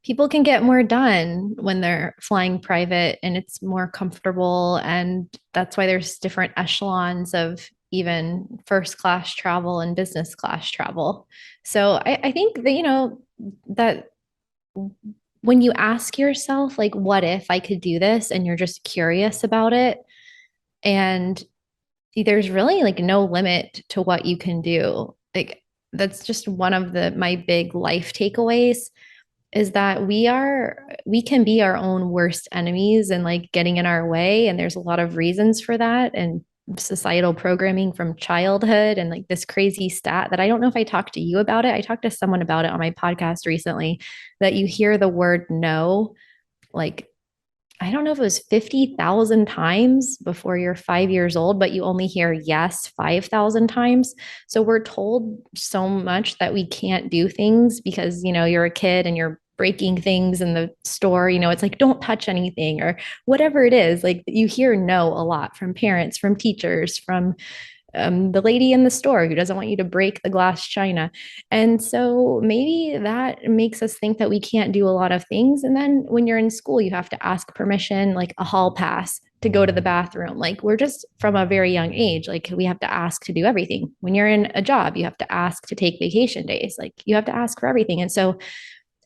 people can get more done when they're flying private and it's more comfortable. And that's why there's different echelons of even first class travel and business class travel. So I think that, that when you ask yourself, like, what if I could do this? And you're just curious about it. And there's really like no limit to what you can do. Like, that's just one of my big life takeaways is that we can be our own worst enemies and like getting in our way. And there's a lot of reasons for that and societal programming from childhood and like this crazy stat that I don't know if I talked to you about it. I talked to someone about it on my podcast recently that you hear the word no, like I don't know if it was 50,000 times before you're 5 years old, but you only hear yes 5,000 times. So we're told so much that we can't do things because, you're a kid and you're breaking things in the store. It's like, don't touch anything or whatever it is. Like you hear no a lot from parents, from teachers, from the lady in the store who doesn't want you to break the glass china. And so maybe that makes us think that we can't do a lot of things. And then when you're in school, you have to ask permission, like a hall pass to go to the bathroom. Like we're just from a very young age, like we have to ask to do everything. When you're in a job, you have to ask to take vacation days. Like you have to ask for everything. And so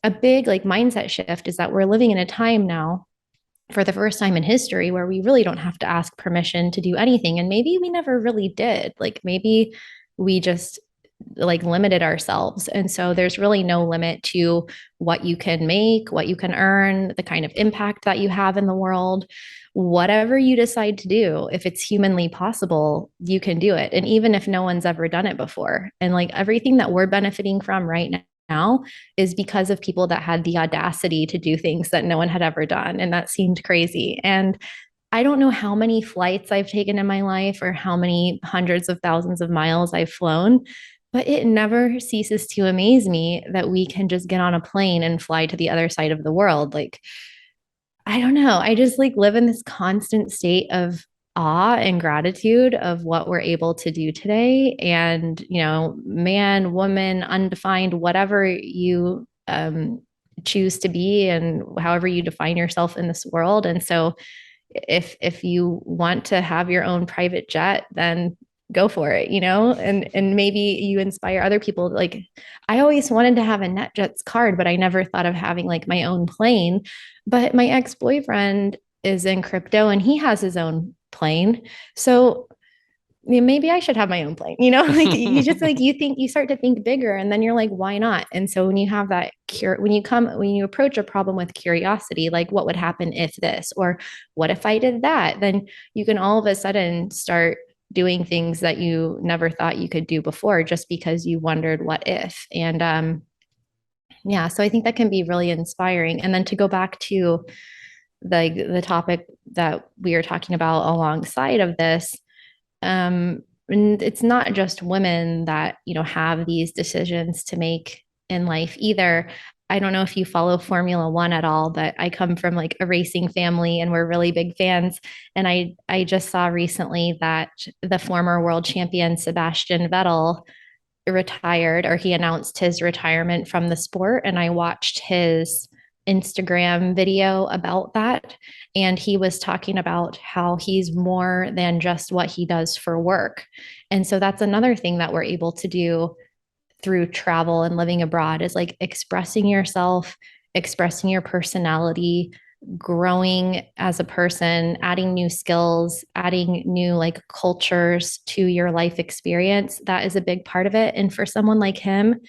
a big like mindset shift is that we're living in a time now for the first time in history where we really don't have to ask permission to do anything. And maybe we never really did. Like maybe we just like limited ourselves. And so there's really no limit to what you can make, what you can earn, the kind of impact that you have in the world. Whatever you decide to do, if it's humanly possible, you can do it. And even if no one's ever done it before, and like everything that we're benefiting from right now is because of people that had the audacity to do things that no one had ever done. And that seemed crazy. And I don't know how many flights I've taken in my life or how many hundreds of thousands of miles I've flown, But it never ceases to amaze me that we can just get on a plane and fly to the other side of the world. Like, I don't know. I just like live in this constant state of awe and gratitude of what we're able to do today. And, man, woman, undefined, whatever you choose to be and however you define yourself in this world. And so if you want to have your own private jet, then go for it, and maybe you inspire other people. Like, I always wanted to have a NetJets card, but I never thought of having like my own plane. But my ex-boyfriend is in crypto and he has his own plane. So maybe I should have my own plane, like you just like you start to think bigger and then you're like, why not? And so when you have that when you approach a problem with curiosity, like what would happen if this, or what if I did that, then you can all of a sudden start doing things that you never thought you could do before just because you wondered what if. And yeah, so I think that can be really inspiring. And then to go back to the topic that we are talking about alongside of this, and it's not just women that, have these decisions to make in life either. I don't know if you follow Formula One at all, but I come from like a racing family and we're really big fans. And I just saw recently that the former world champion Sebastian Vettel retired, or he announced his retirement from the sport. And I watched his Instagram video about that. And he was talking about how he's more than just what he does for work. And so that's another thing that we're able to do through travel and living abroad, is like expressing yourself, expressing your personality, growing as a person, adding new skills, adding new like cultures to your life experience. That is a big part of it. And for someone like him,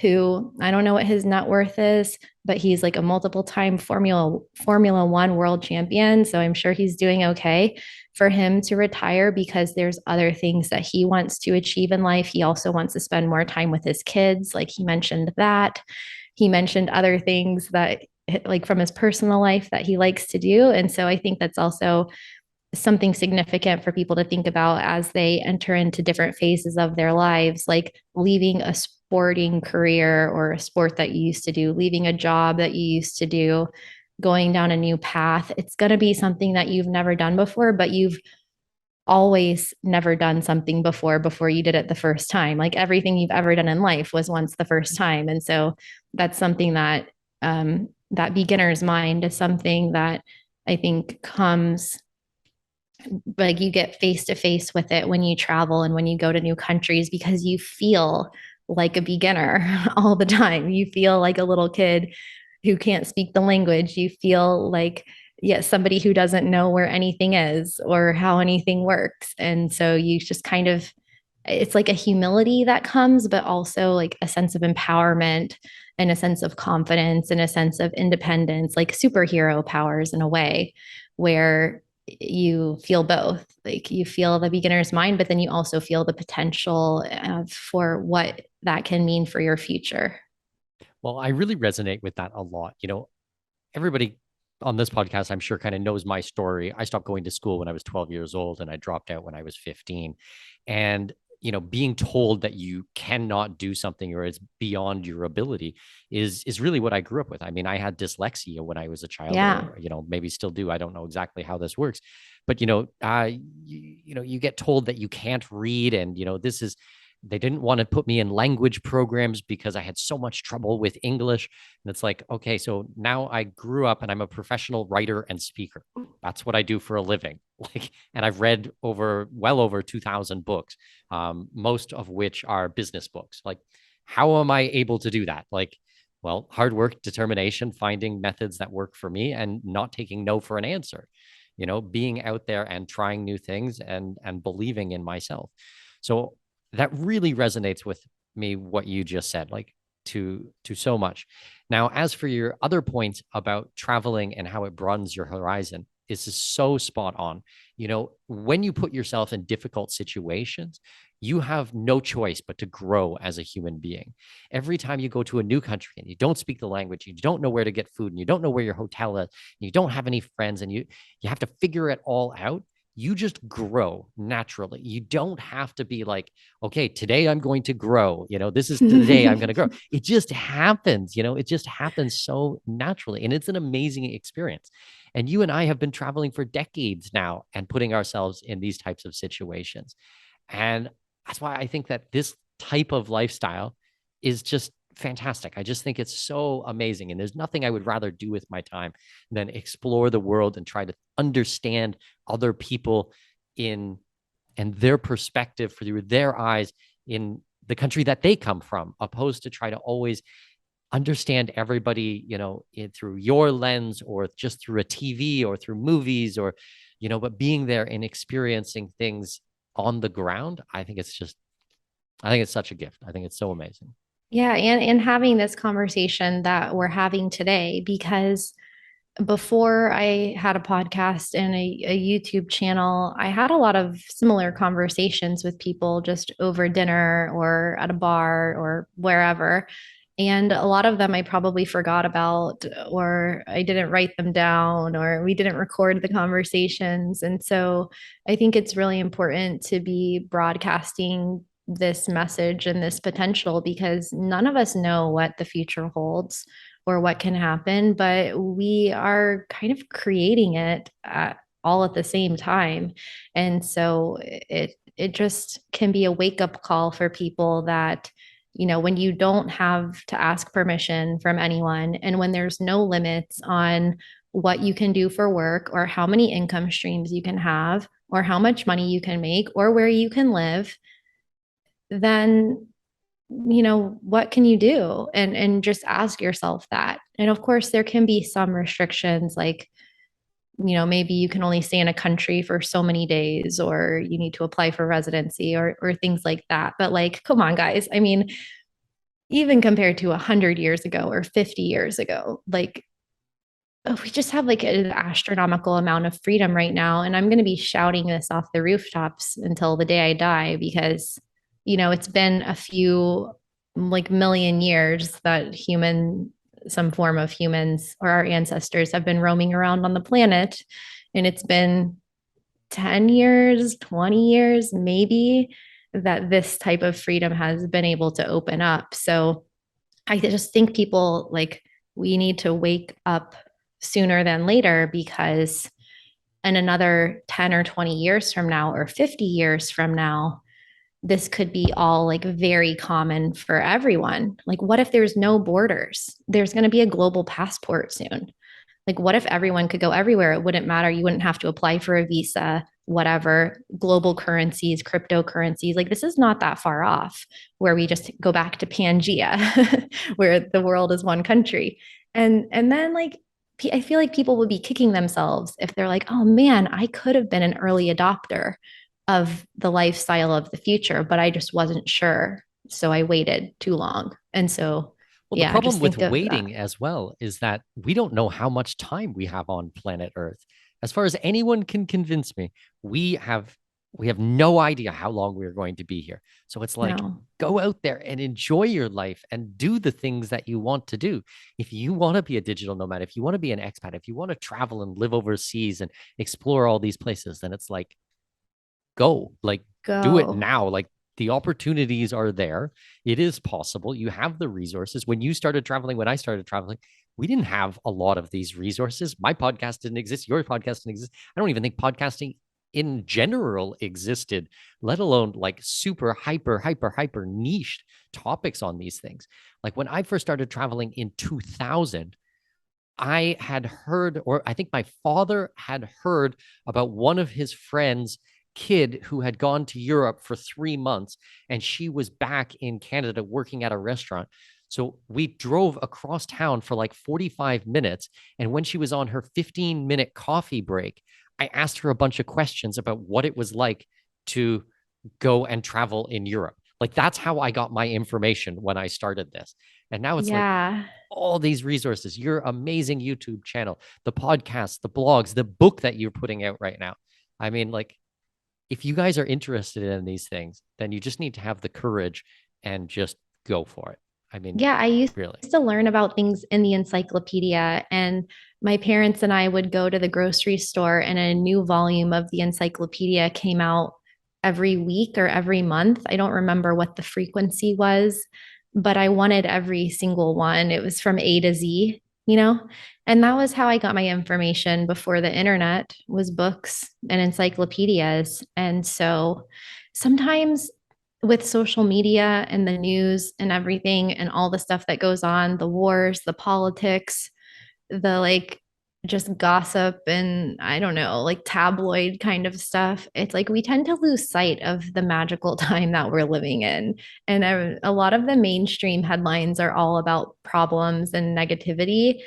who I don't know what his net worth is, but he's like a multiple time Formula One world champion. So I'm sure he's doing okay. For him to retire because there's other things that he wants to achieve in life. He also wants to spend more time with his kids. Like he mentioned that. He mentioned other things that like from his personal life that he likes to do. And so I think that's also something significant for people to think about as they enter into different phases of their lives, like leaving a sporting career or a sport that you used to do, leaving a job that you used to do, going down a new path. It's going to be something that you've never done before, but you've always never done something before you did it the first time. Like everything you've ever done in life was once the first time. And so that's something that that beginner's mind is something that I think comes, like you get face to face with it when you travel and when you go to new countries, because you feel like a beginner all the time. You feel like a little kid who can't speak the language. You feel like, yeah, somebody who doesn't know where anything is or how anything works. And so you just kind of, it's like a humility that comes, but also like a sense of empowerment and a sense of confidence and a sense of independence, like superhero powers in a way, where you feel both. Like you feel the beginner's mind, but then you also feel the potential for what that can mean for your future. Well, I really resonate with that a lot. Everybody on this podcast, I'm sure, kind of knows my story. I stopped going to school when I was 12 years old and I dropped out when I was 15. And being told that you cannot do something or it's beyond your ability is really what I grew up with. I mean, I had dyslexia when I was a child, Yeah. or maybe still do. I don't know exactly how this works, but you get told that you can't read, and this is, they didn't want to put me in language programs because I had so much trouble with English. And it's like, okay, so now I grew up and I'm a professional writer and speaker. That's what I do for a living. And I've read well over 2,000 books, most of which are business books. Like, how am I able to do that? Like, well, hard work, determination, finding methods that work for me, and not taking no for an answer. Being out there and trying new things and believing in myself. So that really resonates with me, what you just said, like to so much. Now, as for your other points about traveling and how it broadens your horizon, this is so spot on. When you put yourself in difficult situations, you have no choice but to grow as a human being. Every time you go to a new country and you don't speak the language, you don't know where to get food, and you don't know where your hotel is, and you don't have any friends, and you have to figure it all out, you just grow naturally. You don't have to be like, okay, today I'm going to grow. This is the day I'm going to grow. It just happens. It just happens so naturally. And it's an amazing experience. And you and I have been traveling for decades now and putting ourselves in these types of situations. And that's why I think that this type of lifestyle is just fantastic. I just think it's so amazing. And there's nothing I would rather do with my time than explore the world and try to understand other people in and their perspective through their eyes in the country that they come from, opposed to try to always understand everybody, through your lens or just through a TV or through movies or, but being there and experiencing things on the ground. I think it's such a gift. I think it's so amazing. Yeah, and having this conversation that we're having today, because before I had a podcast and a YouTube channel, I had a lot of similar conversations with people just over dinner or at a bar or wherever. And a lot of them I probably forgot about, or I didn't write them down, or we didn't record the conversations. And so I think it's really important to be broadcasting this message and this potential, because none of us know what the future holds or what can happen, but we are kind of creating it all at the same time. And so it just can be a wake up call for people that, when you don't have to ask permission from anyone, and when there's no limits on what you can do for work or how many income streams you can have or how much money you can make or where you can live, then what can you do? And just ask yourself that. And of course there can be some restrictions, like maybe you can only stay in a country for so many days, or you need to apply for residency or things like that. But like, come on, guys. I mean, even compared to 100 years ago or 50 years ago, like, we just have like an astronomical amount of freedom right now. And I'm going to be shouting this off the rooftops until the day I die, because it's been a few like million years that some form of humans or our ancestors have been roaming around on the planet. And it's been 10 years, 20 years, maybe, that this type of freedom has been able to open up. So I just think people, like, we need to wake up sooner than later, because in another 10 or 20 years from now or 50 years from now, this could be all like very common for everyone. Like, what if there's no borders? There's going to be a global passport soon. Like, what if everyone could go everywhere? It wouldn't matter. You wouldn't have to apply for a visa, whatever, global currencies, cryptocurrencies. Like, this is not that far off, where we just go back to Pangea, where the world is one country. And then like, I feel like people would be kicking themselves if they're like, oh man, I could have been an early adopter of the lifestyle of the future, but I just wasn't sure. So I waited too long. And so, Well, the yeah, problem just with think of that. waiting as well is that we don't know how much time we have on planet Earth. As far as anyone can convince me, we have we have no idea how long we're going to be here. So it's like, No. go out there and enjoy your life and do the things that you want to do. If you want to be a digital nomad, if you want to be an expat, if you want to travel and live overseas and explore all these places, then it's like, go, like, do it Go. now. Like, the opportunities are there. It is possible. You have the resources. When you started traveling, when I started traveling, we didn't have a lot of these resources. My podcast didn't exist. Your podcast didn't exist. I don't even think podcasting in general existed, let alone like super hyper niched topics on these things. Like, when I first started traveling in 2000, I had heard, or I think my father had heard about one of his friends' kid who had gone to Europe for 3 months, and she was back in Canada working at a restaurant. So we drove across town for like 45 minutes. And when she was on her 15-minute coffee break, I asked her a bunch of questions about what it was like to go and travel in Europe. Like, that's how I got my information when I started this. And now it's like Yeah. all these resources, your amazing YouTube channel, the podcasts, the blogs, the book that you're putting out right now. I mean, like, if you guys are interested in these things, then you just need to have the courage and just go for it. I mean, Yeah, I used really. to learn about things in the encyclopedia, and my parents and I would go to the grocery store, and a new volume of the encyclopedia came out every week or every month. I don't remember what the frequency was, but I wanted every single one. It was from A to Z, you know? And that was how I got my information before the internet was books and encyclopedias. And so sometimes with social media and the news and everything and all the stuff that goes on, the wars, the politics, the like just gossip and I don't know, like tabloid kind of stuff. It's like we tend to lose sight of the magical time that we're living in. And a lot of the mainstream headlines are all about problems and negativity.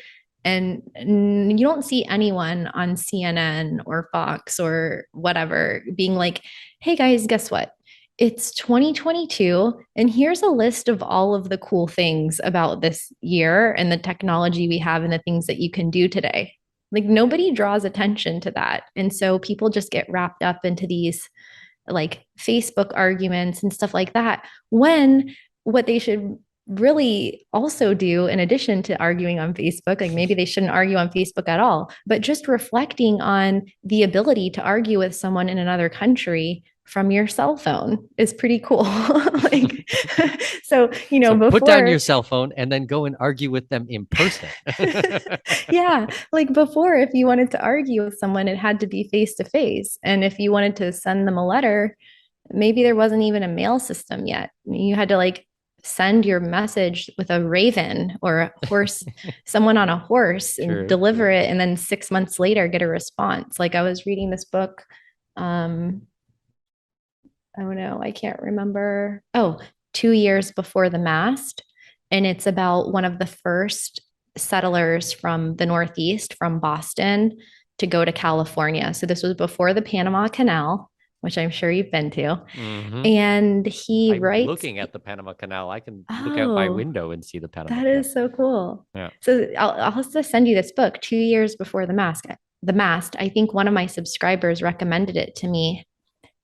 And you don't see anyone on CNN or Fox or whatever being like, hey guys, guess what? It's 2022, and here's a list of all of the cool things about this year and the technology we have and the things that you can do today. Like nobody draws attention to that. And so people just get wrapped up into these like Facebook arguments and stuff like that. When what they should really also do, in addition to arguing on Facebook, like maybe they shouldn't argue on Facebook at all, but just reflecting on the ability to argue with someone in another country from your cell phone is pretty cool. Like, so, So put down your before, cell phone and then go and argue with them in person. yeah, like before, if you wanted to argue with someone, it had to be face to face. And if you wanted to send them a letter, maybe there wasn't even a mail system yet. You had to like send your message with a raven or a horse, someone on a horse and True, deliver true. it. And then 6 months later, get a response. Like I was reading this book. Um, I don't know, I can't remember. Oh, 2 years before the mast. And it's about one of the first settlers from the Northeast, from Boston, to go to California. So this was before the Panama Canal, which I'm sure you've been to. Hmm. And he I'm writes, looking at the Panama Canal. I can look out my oh, window and see the Panama that Canal. is so cool. Yeah. So I'll also send you this book, 2 years before the mast. I think one of my subscribers recommended it to me,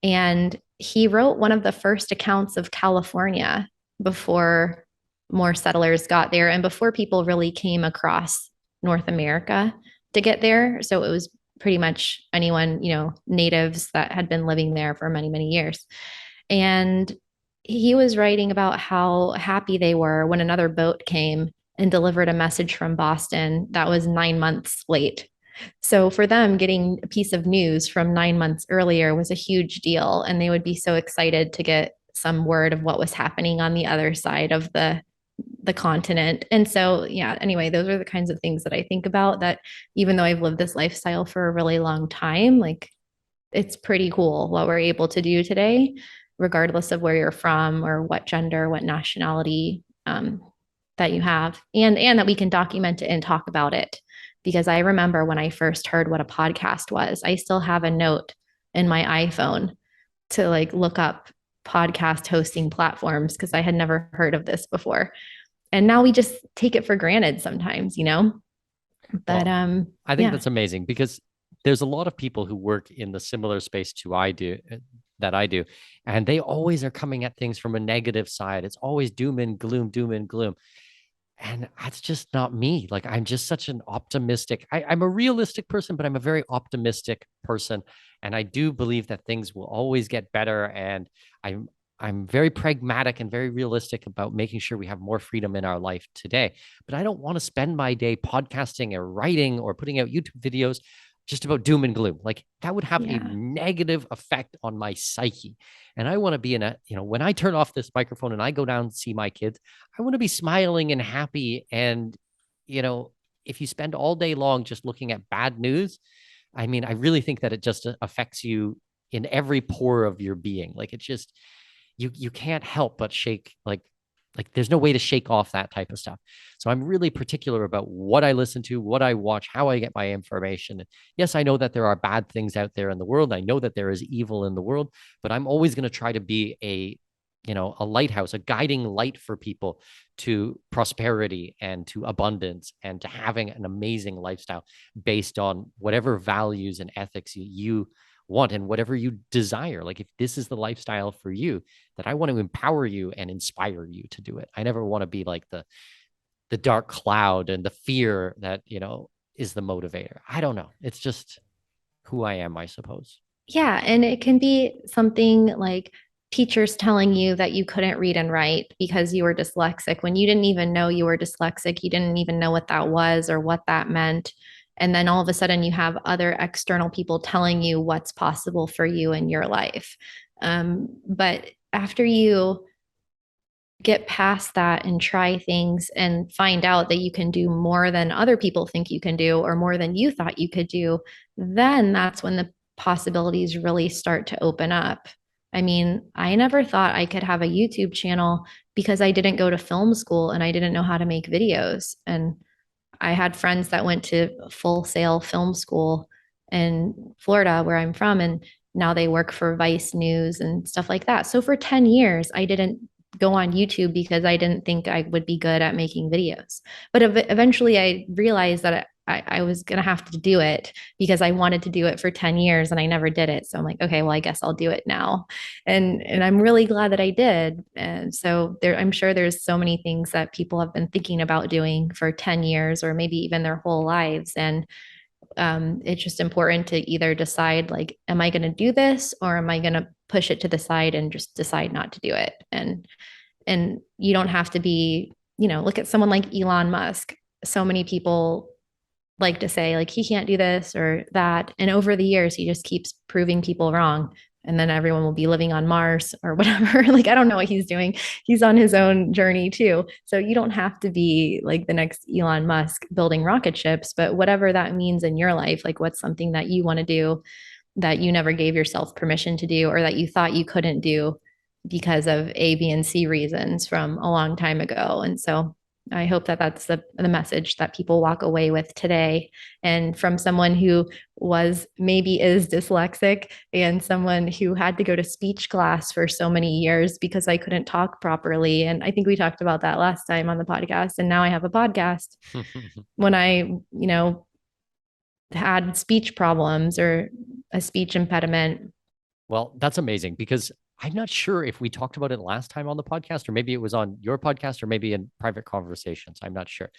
and he wrote one of the first accounts of California before more settlers got there and before people really came across North America to get there. So it was pretty much anyone, natives that had been living there for many, many years. And he was writing about how happy they were when another boat came and delivered a message from Boston that was 9 months late. So for them, getting a piece of news from 9 months earlier was a huge deal. And they would be so excited to get some word of what was happening on the other side of the continent. And so, yeah, anyway, those are the kinds of things that I think about, that even though I've lived this lifestyle for a really long time, like it's pretty cool what we're able to do today, regardless of where you're from or what gender, what nationality that you have, and that we can document it and talk about it. Because I remember when I first heard what a podcast was, I still have a note in my iPhone to like look up podcast hosting platforms because I had never heard of this before. And now we just take it for granted sometimes. But Well, I think yeah. that's amazing because there's a lot of people who work in the similar space to I do that I do, and they always are coming at things from a negative side. It's always doom and gloom, doom and gloom. And that's just not me. Like I'm just such an optimistic. I'm a realistic person, but I'm a very optimistic person, and I do believe that things will always get better. And I'm very pragmatic and very realistic about making sure we have more freedom in our life today. But I don't want to spend my day podcasting or writing or putting out YouTube videos just about doom and gloom. Like that would have a Yeah. negative effect on my psyche. And I want to be in when I turn off this microphone and I go down and see my kids, I want to be smiling and happy. And, you know, if you spend all day long just looking at bad news, I mean, I really think that it just affects you in every pore of your being. Like it's just, you can't help but shake like there's no way to shake off that type of stuff. So I'm really particular about what I listen to, what I watch, how I get my information. And yes, I know that there are bad things out there in the world. I know that there is evil in the world, but I'm always going to try to be a lighthouse, a guiding light for people to prosperity and to abundance and to having an amazing lifestyle based on whatever values and ethics you want and whatever you desire. Like if this is the lifestyle for you, that I want to empower you and inspire you to do it. I never want to be like the dark cloud and the fear that, is the motivator. I don't know. It's just who I am, I suppose. Yeah, and it can be something like teachers telling you that you couldn't read and write because you were dyslexic when you didn't even know you were dyslexic. You didn't even know what that was or what that meant. And then all of a sudden, you have other external people telling you what's possible for you in your life. But after you get past that and try things and find out that you can do more than other people think you can do or more than you thought you could do, then that's when the possibilities really start to open up. I mean, I never thought I could have a YouTube channel because I didn't go to film school and I didn't know how to make videos. And I had friends that went to Full Sail Film School in Florida, where I'm from, and now they work for Vice News and stuff like that. So for 10 years, I didn't go on YouTube because I didn't think I would be good at making videos. But eventually I realized that I was going to have to do it because I wanted to do it for 10 years and I never did it. So I'm like, okay, well, I guess I'll do it now. And I'm really glad that I did. And so I'm sure there's so many things that people have been thinking about doing for 10 years or maybe even their whole lives. And it's just important to either decide like, am I going to do this or am I going to push it to the side and just decide not to do it? And you don't have to be, look at someone like Elon Musk. So many people like to say like he can't do this or that, and over the years he just keeps proving people wrong, and then everyone will be living on Mars or whatever. Like I don't know what he's doing. He's on his own journey too, so you don't have to be like the next Elon Musk building rocket ships, but whatever that means in your life, like what's something that you want to do that you never gave yourself permission to do or that you thought you couldn't do because of A, B, and C reasons from a long time ago. And so I hope that that's the message that people walk away with today. And from someone who maybe is dyslexic and someone who had to go to speech class for so many years because I couldn't talk properly. And I think we talked about that last time on the podcast. And now I have a podcast when I, had speech problems or a speech impediment. Well, that's amazing because I'm not sure if we talked about it last time on the podcast, or maybe it was on your podcast, or maybe in private conversations. I'm not sure.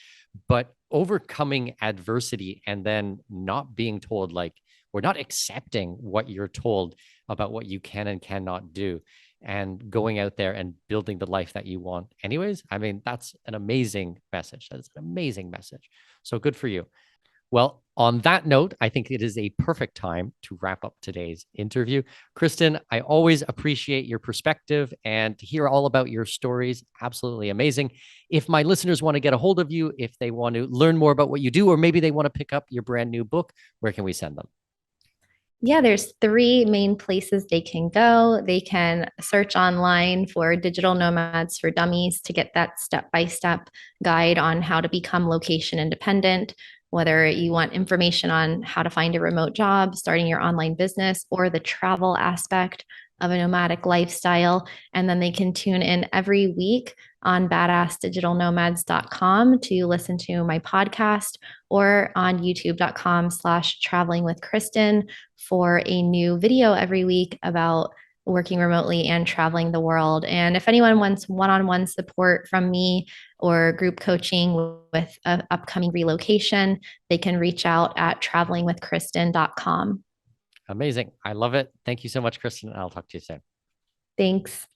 But overcoming adversity and then not being told, like, or not accepting what you're told about what you can and cannot do, and going out there and building the life that you want, anyways. I mean, that's an amazing message. That's an amazing message. So good for you. Well, on that note, I think it is a perfect time to wrap up today's interview. Kristin, I always appreciate your perspective and to hear all about your stories. Absolutely amazing. If my listeners want to get a hold of you, if they want to learn more about what you do, or maybe they want to pick up your brand new book, where can we send them? Yeah, there's three main places they can go. They can search online for Digital Nomads for Dummies to get that step-by-step guide on how to become location independent, whether you want information on how to find a remote job, starting your online business, or the travel aspect of a nomadic lifestyle. And then they can tune in every week on badassdigitalnomads.com to listen to my podcast or on youtube.com/traveling with Kristin for a new video every week about working remotely and traveling the world. And if anyone wants one-on-one support from me or group coaching with an upcoming relocation, they can reach out at travelingwithkristin.com. Amazing. I love it. Thank you so much, Kristin. I'll talk to you soon. Thanks.